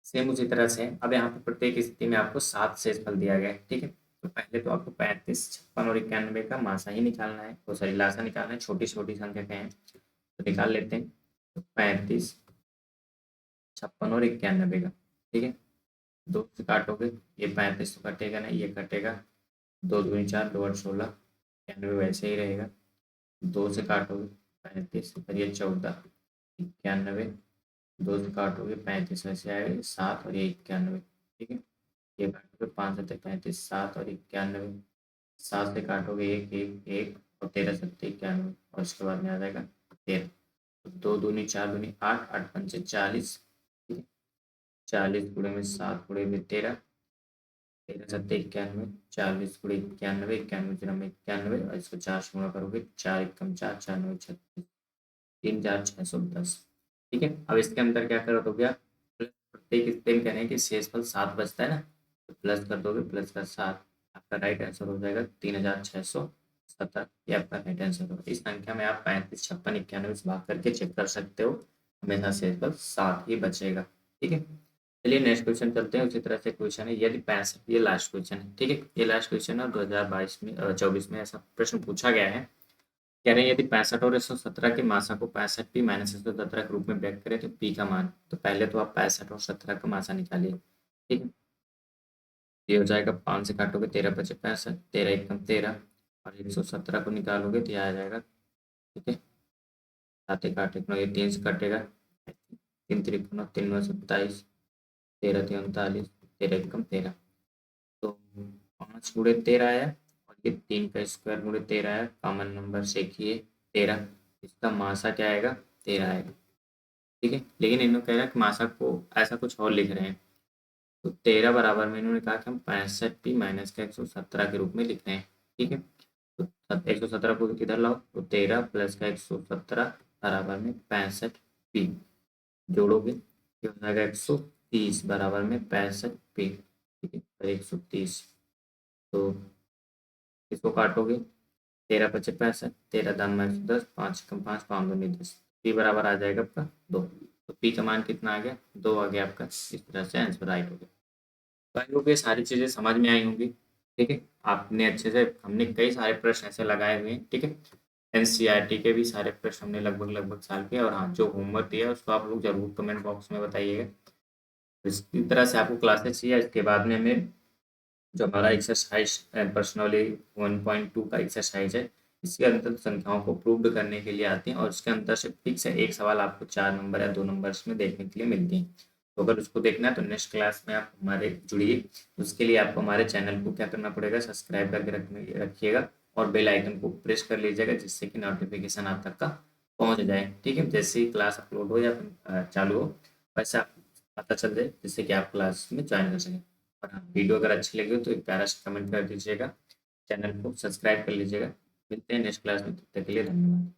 सेम उसी तरह से है। अब यहाँ पे प्रत्येक स्थिति में आपको 7 शेषफल दिया गया है। ठीक है, तो पहले तो आपको 35, 56 और 91 का मासा ही निकालना है, तो सॉरी लासा निकालना है, छोटी छोटी संख्या के हैं तो निकाल लेते हैं। तो 35, 56 और 91 का। ठीक है, दो से काटोगे, ये 35 तो कटेगा नहीं, ये कटेगा, 2 दूनी 4, 2 और 16, 91 वैसे ही रहेगा। 2 से काटोगे 35, और ये 14, 91, 2 से काटोगे 35 वैसे आएगा 7, और ये 91। ठीक है, ये काटोगे 5 सत्ते 35, 7 और 91, 7 से काटोगे 1 1 1, और 13 सत्ते 91, और इसके बाद में आ जाएगा 13। तो 2 दूनी 4 दूनी 8, 8 पंचे 40। ठीक है, 40 गुणे में 7 गुणे में 13, 13 सत्ते 91, 40 गुणे 91, 91 गुणे में 91, और इसको 4 से गुणा करोगे, 4 एकम 4, 4 नौ 36, 3,610। ठीक है, अब इसके अंदर क्या कर दोगे आप? प्रत्येक स्थिति में कह रहे हैं कि शेषफल 7 बचता है ना, तो प्लस कर दोगे, प्लस का 7, आपका राइट आंसर हो जाएगा 3,670। ये आपका राइट आंसर होगा। इस संख्या में आप 35, 56, 91 से भाग करके चेक कर सकते हो, हमेशा शेषफल 7 ही बचेगा। ठीक है, चलिए नेक्स्ट क्वेश्चन चलते हैं। उसी तरह से क्वेश्चन है यदि 65, ये लास्ट क्वेश्चन है, ठीक है, ये लास्ट क्वेश्चन है 2022 में 24 में ऐसा प्रश्न पूछा गया है। कह रहे हैं यदि 65 और 117 के मासा को 65p माइनस 117 के रूप में व्यक्त करें तो p का मान, तो पहले तो आप 65 और 17 का मासा निकालिए, ठीक है। ये हो जाएगा 5 से काटोगे 13 बचे 65, 13 एकम 13 और 117 को निकालोगे तो यह आ जाएगा, ठीक है। 7 काटे ये 3 से कटेगा, 3 3 3 27, 13 3 39, 13 एकम 13, तो 5 गुणे 13 आया और ये 3 का स्क्वायर गुणे 13 आया, कॉमन नंबर से एक ही है 13, इसका मासा क्या आएगा 13 आएगा, ठीक है। लेकिन इन्होंने कह रहा है कि मासा को ऐसा कुछ और लिख रहे हैं, तो 13 बराबर में इन्होंने कहा कि हम 65p माइनस का 117 के रूप में लिख रहे हैं, ठीक है। तो 117 को इधर लाओ तो 13 प्लस का 117 बराबर में 65p, जोड़ोगे ये हो जाएगा 130 बराबर में 65p, ठीक है, और 130, तो इसको काटोगे 13 पचे 65, 13 दाम में 110, 5 कम 5 5 दूनी 10, पी बराबर आ जाएगा आपका 2, तो पी का मान कितना आ गया 2 आ गया आपका। इस तरह से आंसर राइट हो गया। तो आई होप ये सारी चीज़ें समझ में आई होंगी, ठीक है। आपने अच्छे से, हमने कई सारे प्रश्न ऐसे लगाए हुए हैं, ठीक है। एनसीईआरटी के भी सारे प्रश्न हमने लगभग लगभग साल के, और हाँ जो होमवर्क दिया है उसको आप लोग जरूर कमेंट बॉक्स में बताइएगा। इसी तरह से आपको क्लासेस चाहिए, इसके बाद में हमें जो हमारा एक्सरसाइज पर्सनली 1.2 का एक्सरसाइज है, इसके अंतर संख्याओं को प्रूव्ड करने के लिए आते हैं, और इसके अंदर से फिक्स है एक सवाल आपको 4 नंबर या 2 नंबर में देखने के लिए मिलती हैं। तो अगर उसको देखना है तो नेक्स्ट क्लास में आप हमारे जुड़िए। उसके लिए आपको हमारे चैनल को क्या करना पड़ेगा, सब्सक्राइब करके रखिएगा और बेल आइकन को प्रेस कर लीजिएगा, जिससे कि नोटिफिकेशन आप तक का पहुंच जाए, ठीक है। जैसे ही क्लास अपलोड हो या चालू हो वैसे आप पता चल जाए, जिससे कि आप क्लास में ज्वाइन कर सकें। और हाँ, वीडियो अगर अच्छी लगी हो तो एक प्यारा सा कमेंट कर दीजिएगा, चैनल को सब्सक्राइब कर लीजिएगा। मिलते हैं नेक्स्ट क्लास में, तब तक के लिए धन्यवाद।